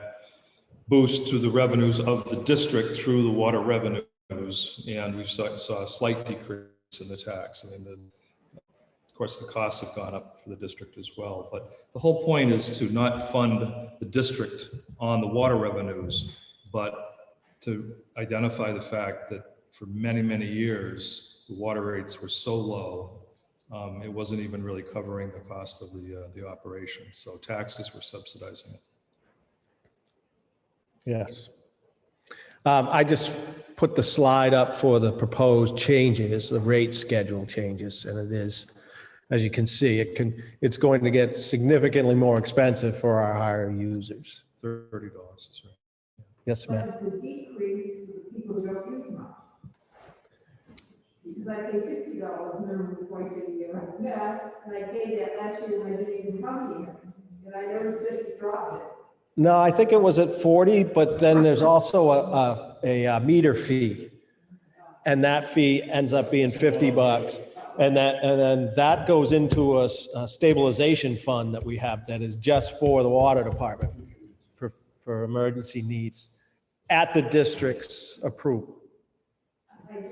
boost to the revenues of the district through the water revenues. And we saw a slight decrease in the tax. I mean, of course, the costs have gone up for the district as well. But the whole point is to not fund the district on the water revenues, but to identify the fact that for many, many years, the water rates were so low, it wasn't even really covering the cost of the operation. So taxes were subsidizing it. Yes. I just put the slide up for the proposed changes, the rate schedule changes, and it is, as you can see, it's going to get significantly more expensive for our higher users. $30 is right. Yes, ma'am. But it's a decrease for the people who don't use much. because I pay $50 minimum twice a year. Yeah, and I paid that last year when I didn't even come here, and I noticed that it dropped it. No, I think it was at 40, but then there's also a meter fee. And that fee ends up being $50. And then that goes into a stabilization fund that we have that is just for the water department for emergency needs at the district's approval.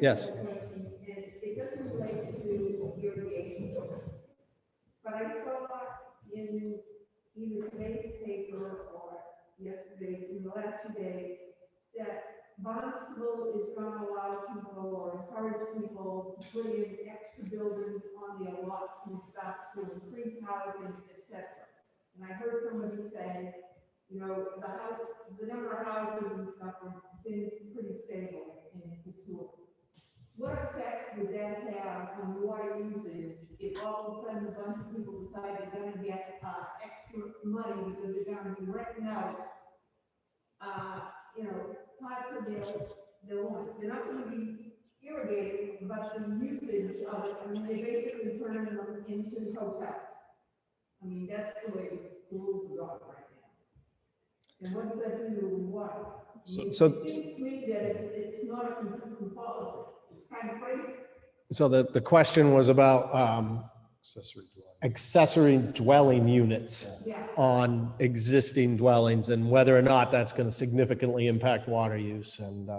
Yes. And it doesn't relate to irrigation. But I saw in either today's paper or yesterday's, in the last few days, that Barnstable is going to allow people or encourage people to put in extra buildings on their lots and stuff to increase housing, etc. And I heard somebody say, you know, the number of houses and stuff has been pretty stable in Couture. What effect would that have on water usage if all of a sudden a bunch of people decide they're going to get extra money because they're going to be renting out, parts of their lawn? They're not going to be irrigated, but the usage of it, I mean, they basically turn them into hotels. I mean, that's the way the rules are going right now. And what does that do to water? It seems to me that it's not a consistent policy. It's kind of crazy. So the question was about accessory dwelling units on existing dwellings and whether or not that's going to significantly impact water use. And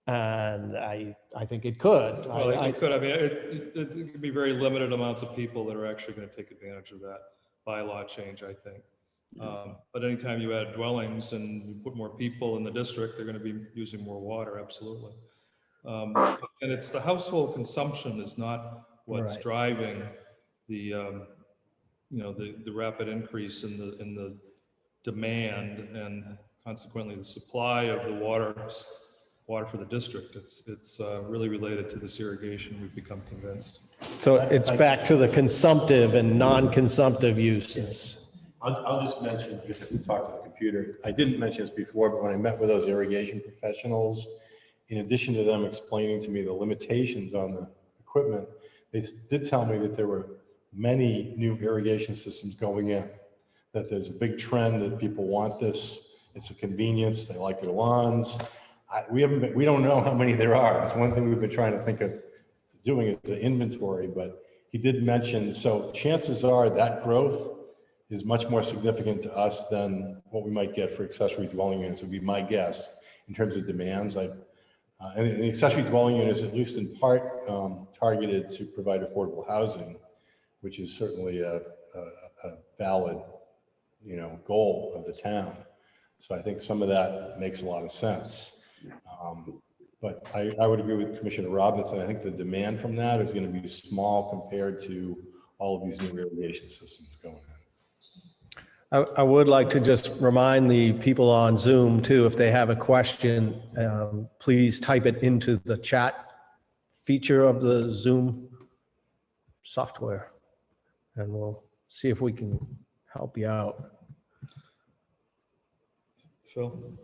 I think it could. Well, it could. I mean, it could be very limited amounts of people that are actually going to take advantage of that bylaw change, I think. But anytime you add dwellings and you put more people in the district, they're going to be using more water, absolutely. And it's the household consumption is not what's Right. driving the the rapid increase in the demand and consequently the supply of the water for the district. It's really related to this irrigation, we've become convinced. So it's back to the consumptive and non-consumptive uses. I'll just mention, because if we talk to the computer, I didn't mention this before, but when I met with those irrigation professionals, in addition to them explaining to me the limitations on the equipment, they did tell me that there were many new irrigation systems going in, that there's a big trend that people want this. It's a convenience. They like their lawns. We don't know how many there are. It's one thing we've been trying to think of doing is an inventory, but he did mention, so chances are that growth is much more significant to us than what we might get for accessory dwelling units, would be my guess in terms of demands. And the accessory dwelling units, at least in part, targeted to provide affordable housing, which is certainly a valid, goal of the town. So I think some of that makes a lot of sense. But I would agree with Commissioner Robinson. I think the demand from that is going to be small compared to all of these new irrigation systems going on. I would like to just remind the people on Zoom too, if they have a question, please type it into the chat feature of the Zoom software, and we'll see if we can help you out. Phil?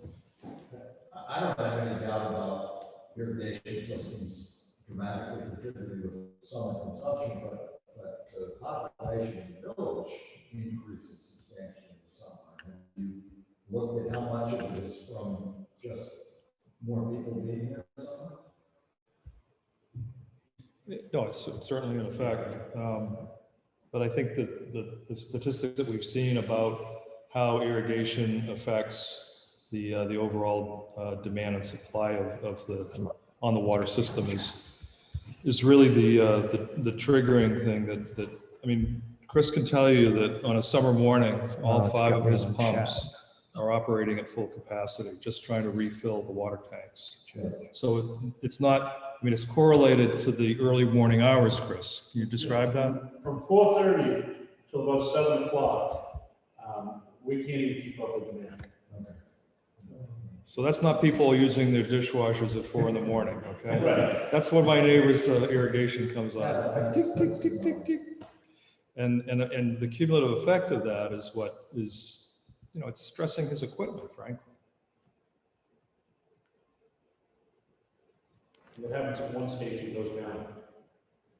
I don't have any doubt about irrigation systems dramatically contributing with some consumption, but the population in the village increases substantially in the summer. And you look at how much of it is from just more people being here in the summer. No, it's certainly an effect. But I think that the statistics that we've seen about how irrigation affects the overall demand and supply on the water system is really the triggering thing that I mean, Chris can tell you that on a summer morning, all 5 of his pumps are operating at full capacity, just trying to refill the water tanks. So it's not, I mean, it's correlated to the early morning hours, Chris. Can you describe that? From 4:30 till about 7 o'clock, we can't even keep up with demand. So that's not people using their dishwashers at 4 in the morning, okay? Right. That's when my neighbor's irrigation comes on. Tick, tick, tick, tick, tick. And the cumulative effect of that is what is, it's stressing his equipment, frankly. What happens if one station goes down?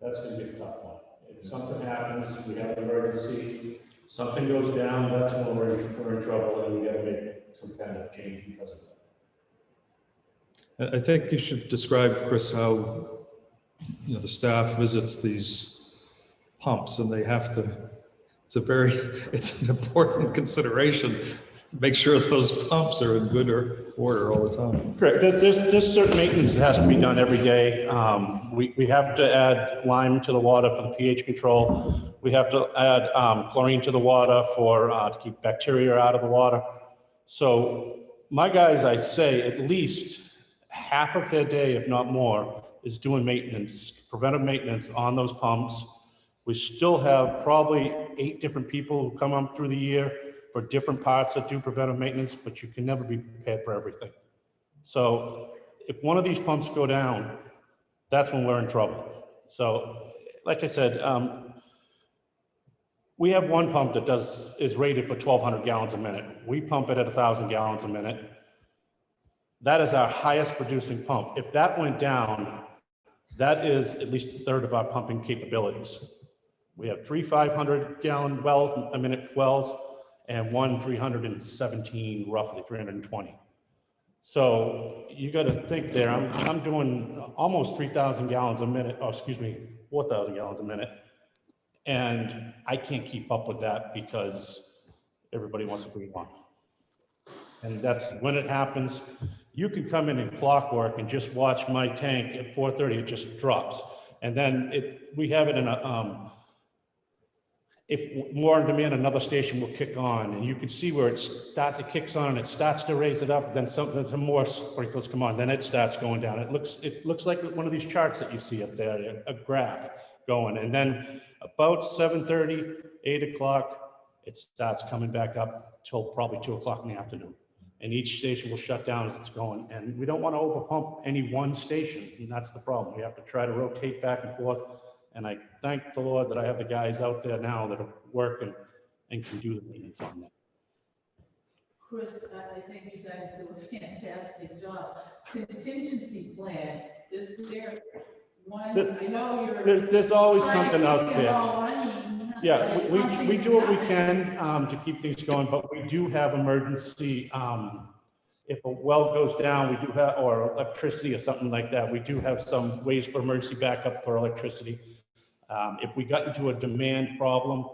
That's gonna be a tough one. If something happens, we have an emergency, something goes down, that's when we're in trouble, and we gotta make some kind of change because of that. I think you should describe, Chris, how, the staff visits these pumps and they have to, it's an important consideration. Make sure those pumps are in good order all the time. Correct. There's certain maintenance that has to be done every day. We have to add lime to the water for the pH control. We have to add chlorine to the water to keep bacteria out of the water. So my guys, I'd say at least half of their day, if not more, is doing maintenance, preventive maintenance on those pumps. We still have probably 8 different people who come up through the year for different parts that do preventive maintenance, but you can never be prepared for everything. So if one of these pumps go down, that's when we're in trouble. So like I said, we have one pump that is rated for 1,200 gallons a minute. We pump it at 1,000 gallons a minute. That is our highest producing pump. If that went down, that is at least a third of our pumping capabilities. We have 3 500-gallon wells a minute wells, and 1 317, roughly 320. So you got to think there, I'm doing almost 3,000 gallons a minute, 4,000 gallons a minute. And I can't keep up with that because everybody wants to be on. And that's when it happens. You can come in clockwork and just watch my tank at 4:30, it just drops. And then we have it in a, if more in demand, another station will kick on, and you can see where it kicks on and it starts to raise it up, then some more sprinkles come on, then it starts going down. It looks like one of these charts that you see up there, a graph going, and then about 7:30, 8 o'clock, it starts coming back up till probably 2 o'clock in the afternoon. And each station will shut down as it's going. And we don't want to overpump any one station, and that's the problem. We have to try to rotate back and forth. And I thank the Lord that I have the guys out there now that are working and can do the maintenance on that. Chris, I think you guys do a fantastic job. Contingency plan, is there one? I know you're. There's always something out trying to keep it there. all running. Yeah, Like we something do what we happens. can to keep things going, but we do have emergency. If a well goes down, we do have, or electricity or something like that, we do have some ways for emergency backup for electricity. If we got into a demand problem,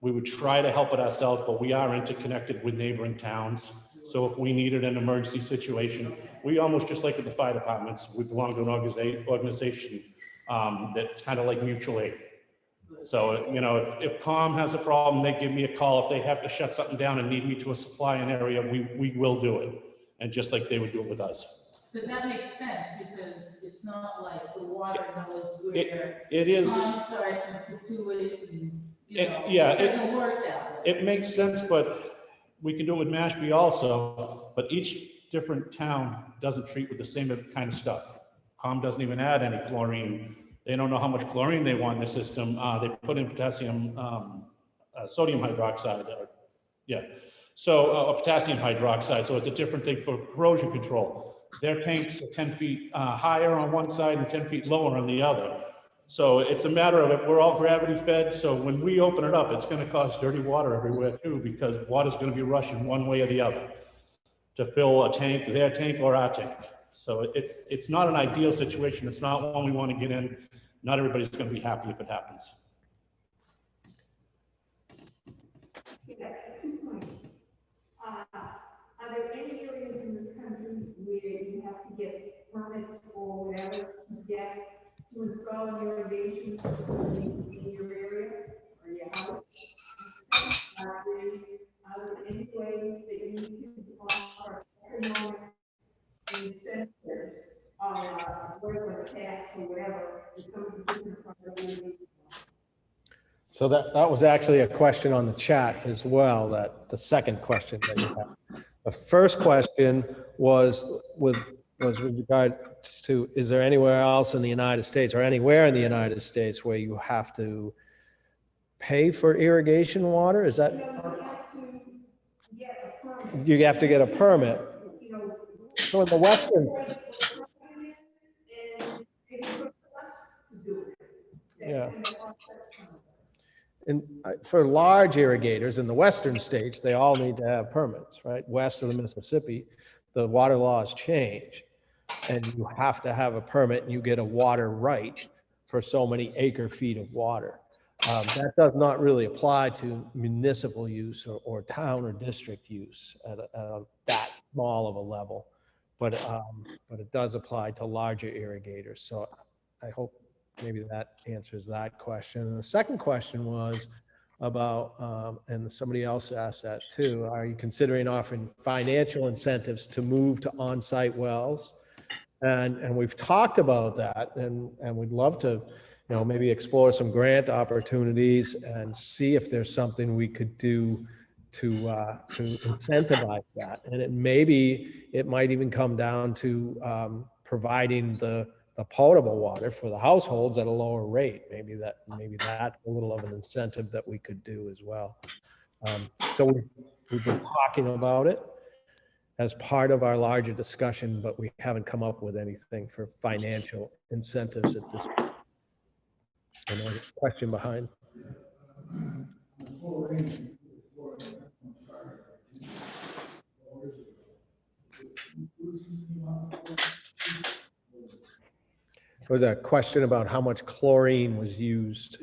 we would try to help it ourselves, but we are interconnected with neighboring towns. So if we needed an emergency situation, we almost just like with the fire departments, we belong to an organization that's kind of like mutual aid. So, if COM has a problem, they give me a call. If they have to shut something down and need me to supply an area, we will do it. And just like they would do it with us. Does that make sense? Because it's not like the water knows where It is. COM starts and Patuit and, Yeah, it doesn't work that way. It makes sense, but we can do it with Mashpee also, but each different town doesn't treat with the same kind of stuff. COM doesn't even add any chlorine. They don't know how much chlorine they want in the system. They put in sodium hydroxide, potassium hydroxide. So it's a different thing for corrosion control. Their tanks are 10 feet higher on one side and 10 feet lower on the other. So it's a matter of it. We're all gravity fed. So when we open it up, it's going to cause dirty water everywhere too, because water's going to be rushing one way or the other to fill a tank, their tank or our tank. So it's not an ideal situation. It's not one we want to get in. Not everybody's going to be happy if it happens. Yeah, 2 points. Are there any areas in this country where you have to get permits or whatever to install an irrigation system in your area or your house? Are there any ways that you can offer economic incentives whether it's tax or whatever, if somebody doesn't probably. So that was actually a question on the chat as well, that the second question that you had. The first question was with regard to, is there anywhere else in the United States or anywhere in the United States where you have to pay for irrigation water? Is that? You have to get a permit. So in the Western. Yeah. And for large irrigators in the western states, they all need to have permits, right? West of the Mississippi, the water laws change. And you have to have a permit and you get a water right for so many acre feet of water. That does not really apply to municipal use or town or district use at that small of a level. But it does apply to larger irrigators. So I hope maybe that answers that question. And the second question was about, and somebody else asked that too, are you considering offering financial incentives to move to on-site wells? And we've talked about that, and we'd love to, maybe explore some grant opportunities and see if there's something we could do to incentivize that. And it might even come down to providing the potable water for the households at a lower rate. Maybe that's a little of an incentive that we could do as well. So we've been talking about it as part of our larger discussion, but we haven't come up with anything for financial incentives at this point. And there's a question behind. There was a question about how much chlorine was used.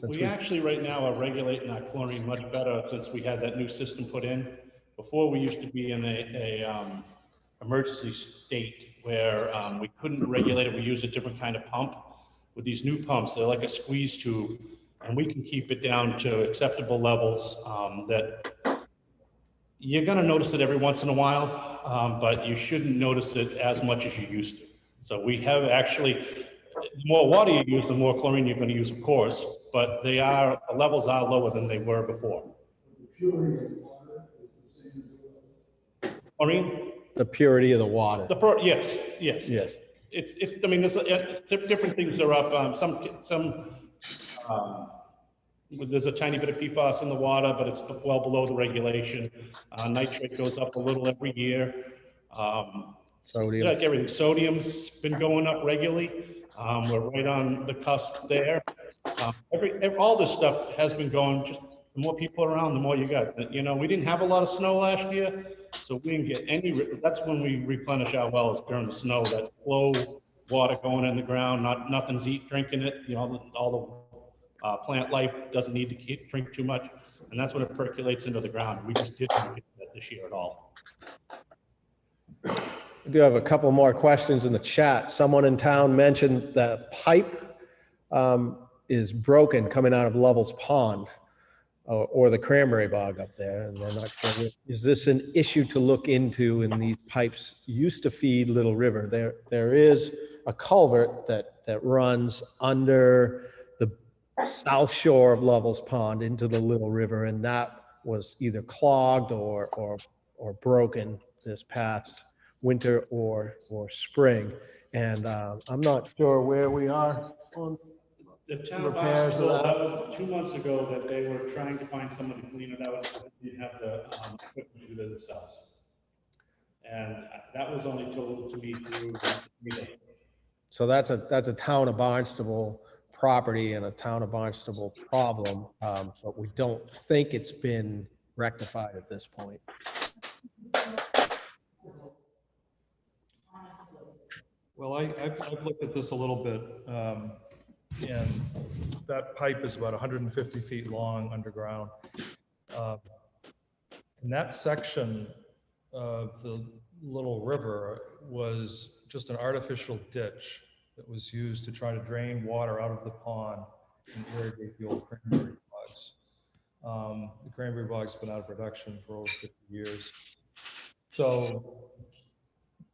We actually right now are regulating our chlorine much better since we had that new system put in. Before, we used to be in a emergency state where we couldn't regulate it. We used a different kind of pump. With these new pumps, they're like a squeeze tube, and we can keep it down to acceptable levels that you're going to notice it every once in a while, but you shouldn't notice it as much as you used to. So we have actually, the more water you use, the more chlorine you're going to use, of course, but the levels are lower than they were before. Chlorine? The purity of the water. Yes. It's. I mean, there's different things are up. There's a tiny bit of PFAS in the water, but it's well below the regulation. Nitrate goes up a little every year. Sodium. Like everything, sodium's been going up regularly. We're right on the cusp there. All this stuff has been going. Just the more people around, the more you got. We didn't have a lot of snow last year, so we didn't get any. That's when we replenish our wells during the snow. That's flow water going in the ground. Nothing's drinking it. All the plant life doesn't need to drink too much, and that's when it percolates into the ground. We just didn't get that this year at all. We do have a couple more questions in the chat. Someone in town mentioned that pipe is broken coming out of Lovell's Pond or the cranberry bog up there, and they're not sure. Is this an issue to look into? And these pipes used to feed Little River. There is a culvert that runs under the south shore of Lovell's Pond into the Little River, and that was either clogged or broken this past winter or spring. And I'm not sure where we are on The town repairs of hospital, that. that was 2 months ago that they were trying to find someone to clean it out because they didn't have the equipment to do it themselves. And that was only told to me through the So that's a town of Barnstable property and a town of Barnstable problem, but we don't think it's been rectified at this point. Well, I've looked at this a little bit, and that pipe is about 150 feet long underground. And that section of the Little River was just an artificial ditch that was used to try to drain water out of the pond and irrigate the old cranberry bogs. The cranberry bog's been out of production for over 50 years. So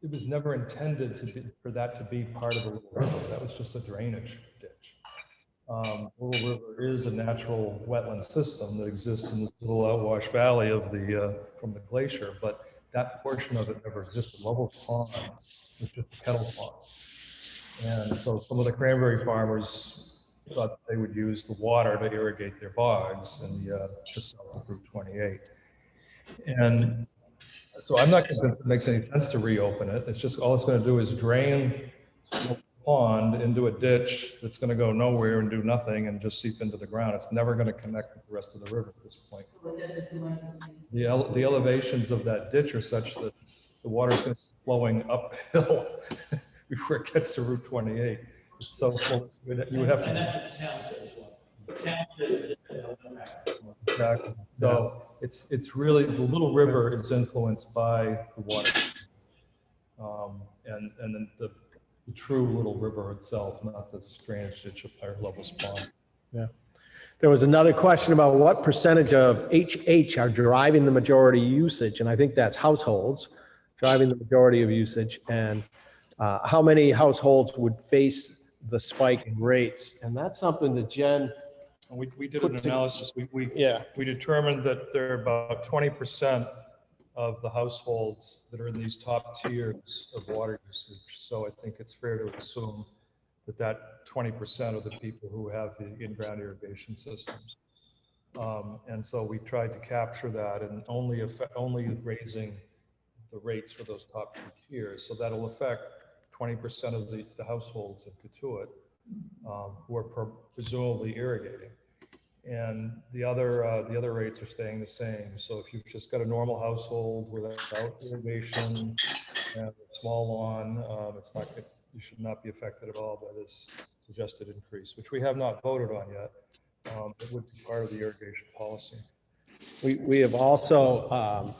it was never intended for that to be part of the Little River. That was just a drainage ditch. Little River is a natural wetland system that exists in this little outwash valley of from the glacier, but that portion of it never existed. Lovell's Pond was just a kettle pond. And so some of the cranberry farmers thought they would use the water to irrigate their bogs and just south of Route 28. And so I'm not convinced it makes any sense to reopen it. It's just all it's going to do is drain pond into a ditch that's going to go nowhere and do nothing and just seep into the ground. It's never going to connect with the rest of the river at this point. So it doesn't do anything. The elevations of that ditch are such that the water's going to be flowing uphill before it gets to Route 28. It's so full, you would have And to. that's what the town says as well. The town says that, Exactly. So it's really, the little river is influenced by the water. And then the true little river itself, not the drainage ditch of higher levels pond. Yeah. There was another question about what percentage of HH are driving the majority usage, and I think that's households driving the majority of usage, and how many households would face the spike in rates? And that's something that Jen, We did an analysis. yeah, We determined that there are about 20% of the households that are in these top tiers of water usage. So I think it's fair to assume that that 20% are the people who have the in-ground irrigation systems. And so we tried to capture that and only raising the rates for those top 2 tiers. So that'll affect 20% of the households in Katuitt who are presumably irrigating. And the other rates are staying the same. So if you've just got a normal household without irrigation and a small lawn, you should not be affected at all by this suggested increase, which we have not voted on yet. It would be part of the irrigation policy. we have also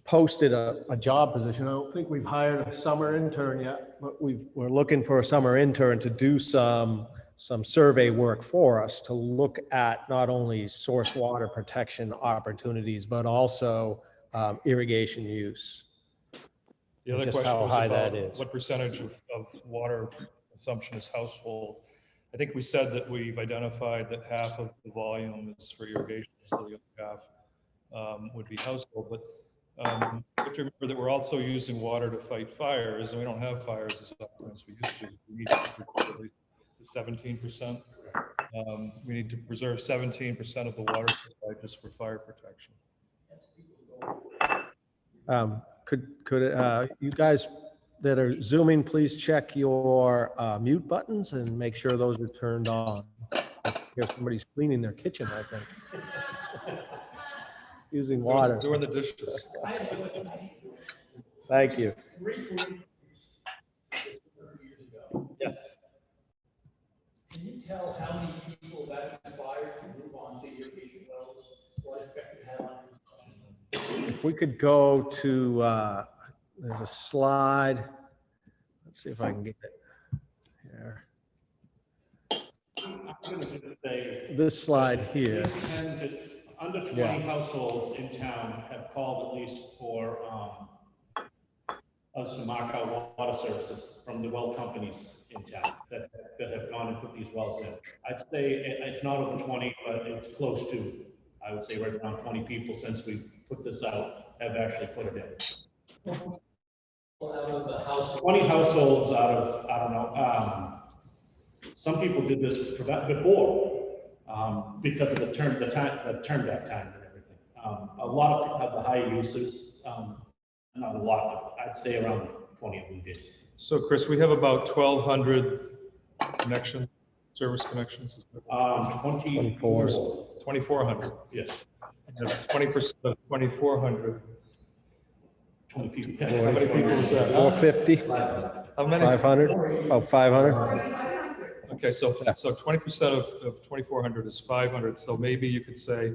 posted a job position. I don't think we've hired a summer intern yet, but we're looking for a summer intern to do some survey work for us to look at not only source water protection opportunities, but also irrigation use. The other Just question how was high about that is. what percentage of water consumption is household. I think we said that we've identified that half of the volume is for irrigation, so the other half would be household. But you have to remember that we're also using water to fight fires, and we don't have fires as often as we used to. We need to 17%. We need to preserve 17% of the water supply just for fire protection. Could you guys that are Zooming, please check your mute buttons and make sure those are turned on. Here's somebody's cleaning their kitchen, I think. Using water. Doing the dishes. Thank you. Yes. Can you tell how many people that inspired to move on to irrigation wells? What effect it had on consumption? If we could go to, there's a slide. Let's see if I can get it here. I'm gonna just say, This slide here. under 20 Yeah. households in town have called at least for us to mark out water services from the well companies in town that have gone and put these wells in. I'd say it's not over 20, but it's close to. I would say right around 20 people since we put this out have actually put it in. Out of the house. 20 households out of, I don't know, some people did this before because of the turn back time and everything. A lot of people have the high uses, not a lot, but I'd say around 20 of them did. So Chris, we have about 1,200 connections, service connections. 24. 2,400. Yes, 20% of 2,400. 20 people. How many people is that? 450, How many? 500, oh, 500. Okay, so 20% of 2,400 is 500. So maybe you could say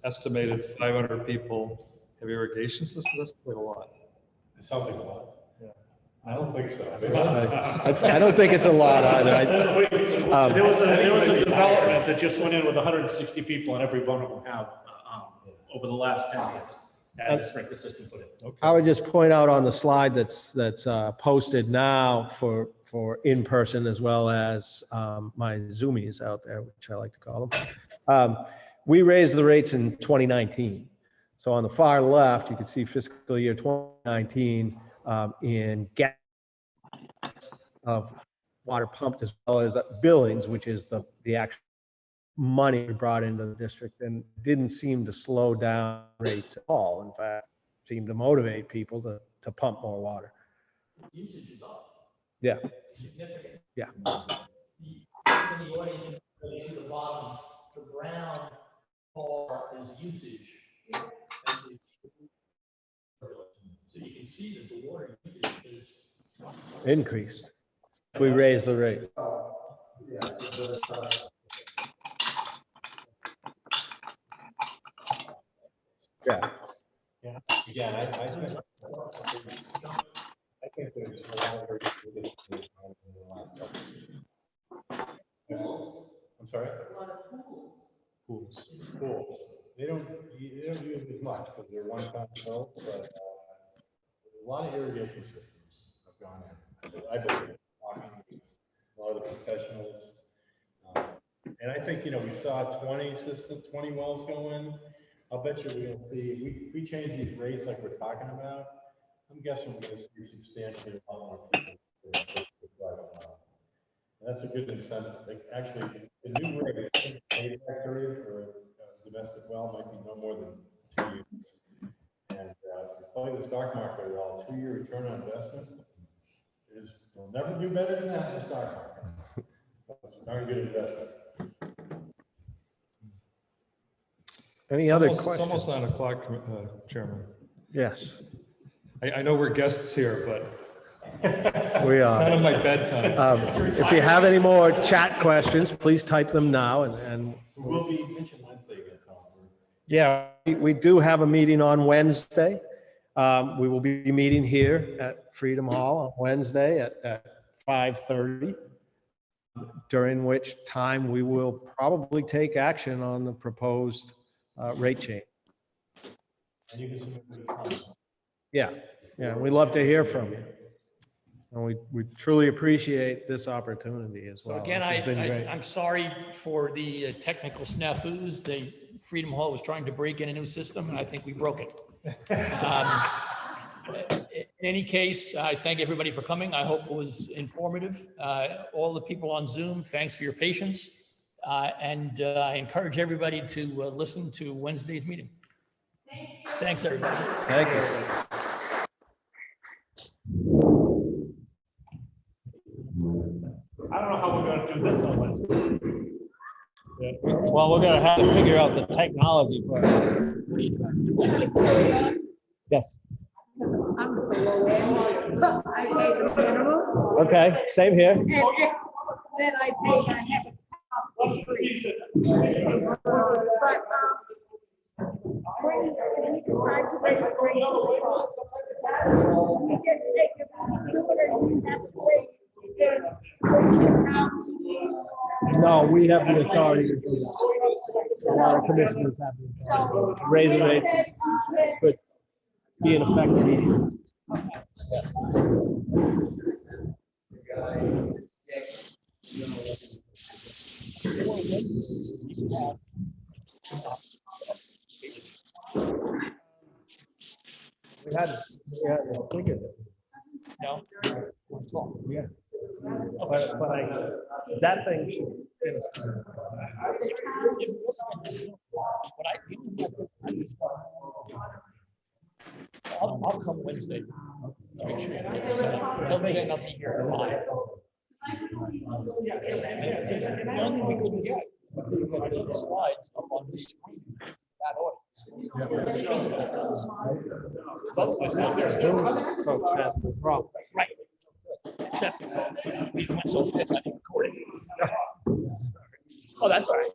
estimated 500 people have irrigation systems. That's quite a lot. Something like that. Yeah. I don't think so. I don't think it's a lot either. There was a development that just went in with 160 people and every one of them have, over the last 10 years, had a sprinkler system put in. I would just point out on the slide that's posted now for in-person as well as my Zoomies out there, which I like to call them. We raised the rates in 2019. So on the far left, you can see fiscal year 2019 in gas of water pumped as well as billings, which is the actual money brought into the district, and didn't seem to slow down rates at all. In fact, seemed to motivate people to pump more water. Usage is up. Yeah. Significant. Yeah. In the audience, you can see the bottom, the brown bar is usage. So you can see that the water usage is. Increased. If we raise the rate. Yeah. Yeah, again, I think there's a lot of work to do in the last couple of years. I'm sorry? A lot of pools. Pools. They don't use as much because they're one-time fill, but a lot of irrigation systems have gone in. I believe, talking with a lot of the professionals. And I think, we saw 20 systems, 20 wells go in. I'll bet you we'll see, we change these rates like we're talking about. I'm guessing we're going to see substantially a lot more people. And that's a good incentive. Actually, the new rate, payback period for a domestic well might be no more than 2 years. And if you play the stock market at all, 2-year return on investment will never do better than that in the stock market. It's a darn good investment. Any other It's questions? almost 9 o'clock, Chairman. Yes, I know we're guests here, but we kind are. of my bedtime. If you have any more chat questions, please type them now and We'll be mentioned Wednesday again, Tom. yeah, we do have a meeting on Wednesday. We will be meeting here at Freedom Hall on Wednesday at 5:30, during which time we will probably take action on the proposed rate change. And you can submit the comments. Yeah, we'd love to hear from you. And we truly appreciate this opportunity as well. So again, This has been great. I'm sorry for the technical snafus. The Freedom Hall was trying to break in a new system, and I think we broke it. In any case, I thank everybody for coming. I hope it was informative. All the people on Zoom, thanks for your patience. And I encourage everybody to listen to Wednesday's meeting. Thanks, everybody. Thank you. I don't know how we're gonna do this on Wednesday. Well, we're gonna have to figure out the technology for it. Yes. I'm the low end. I pay the minimum, Okay, same here. and then I pay my half a cup for free. But, when you try to raise the rate, you just take it, you have to wait. No, we have the authority to do that. A lot of commissioners have the authority to raise the rates, but be an effective meeting. We had a figure. No? Yeah. But that thing should get us. I'll come Wednesday. Make sure. I don't think I'll be here at 5. The only thing we couldn't get, I did the slides up on the screen, that audience. Otherwise, now they're Zoom Folks have the problem. right. Except, we went so fast, I didn't record it. Oh, that's all right.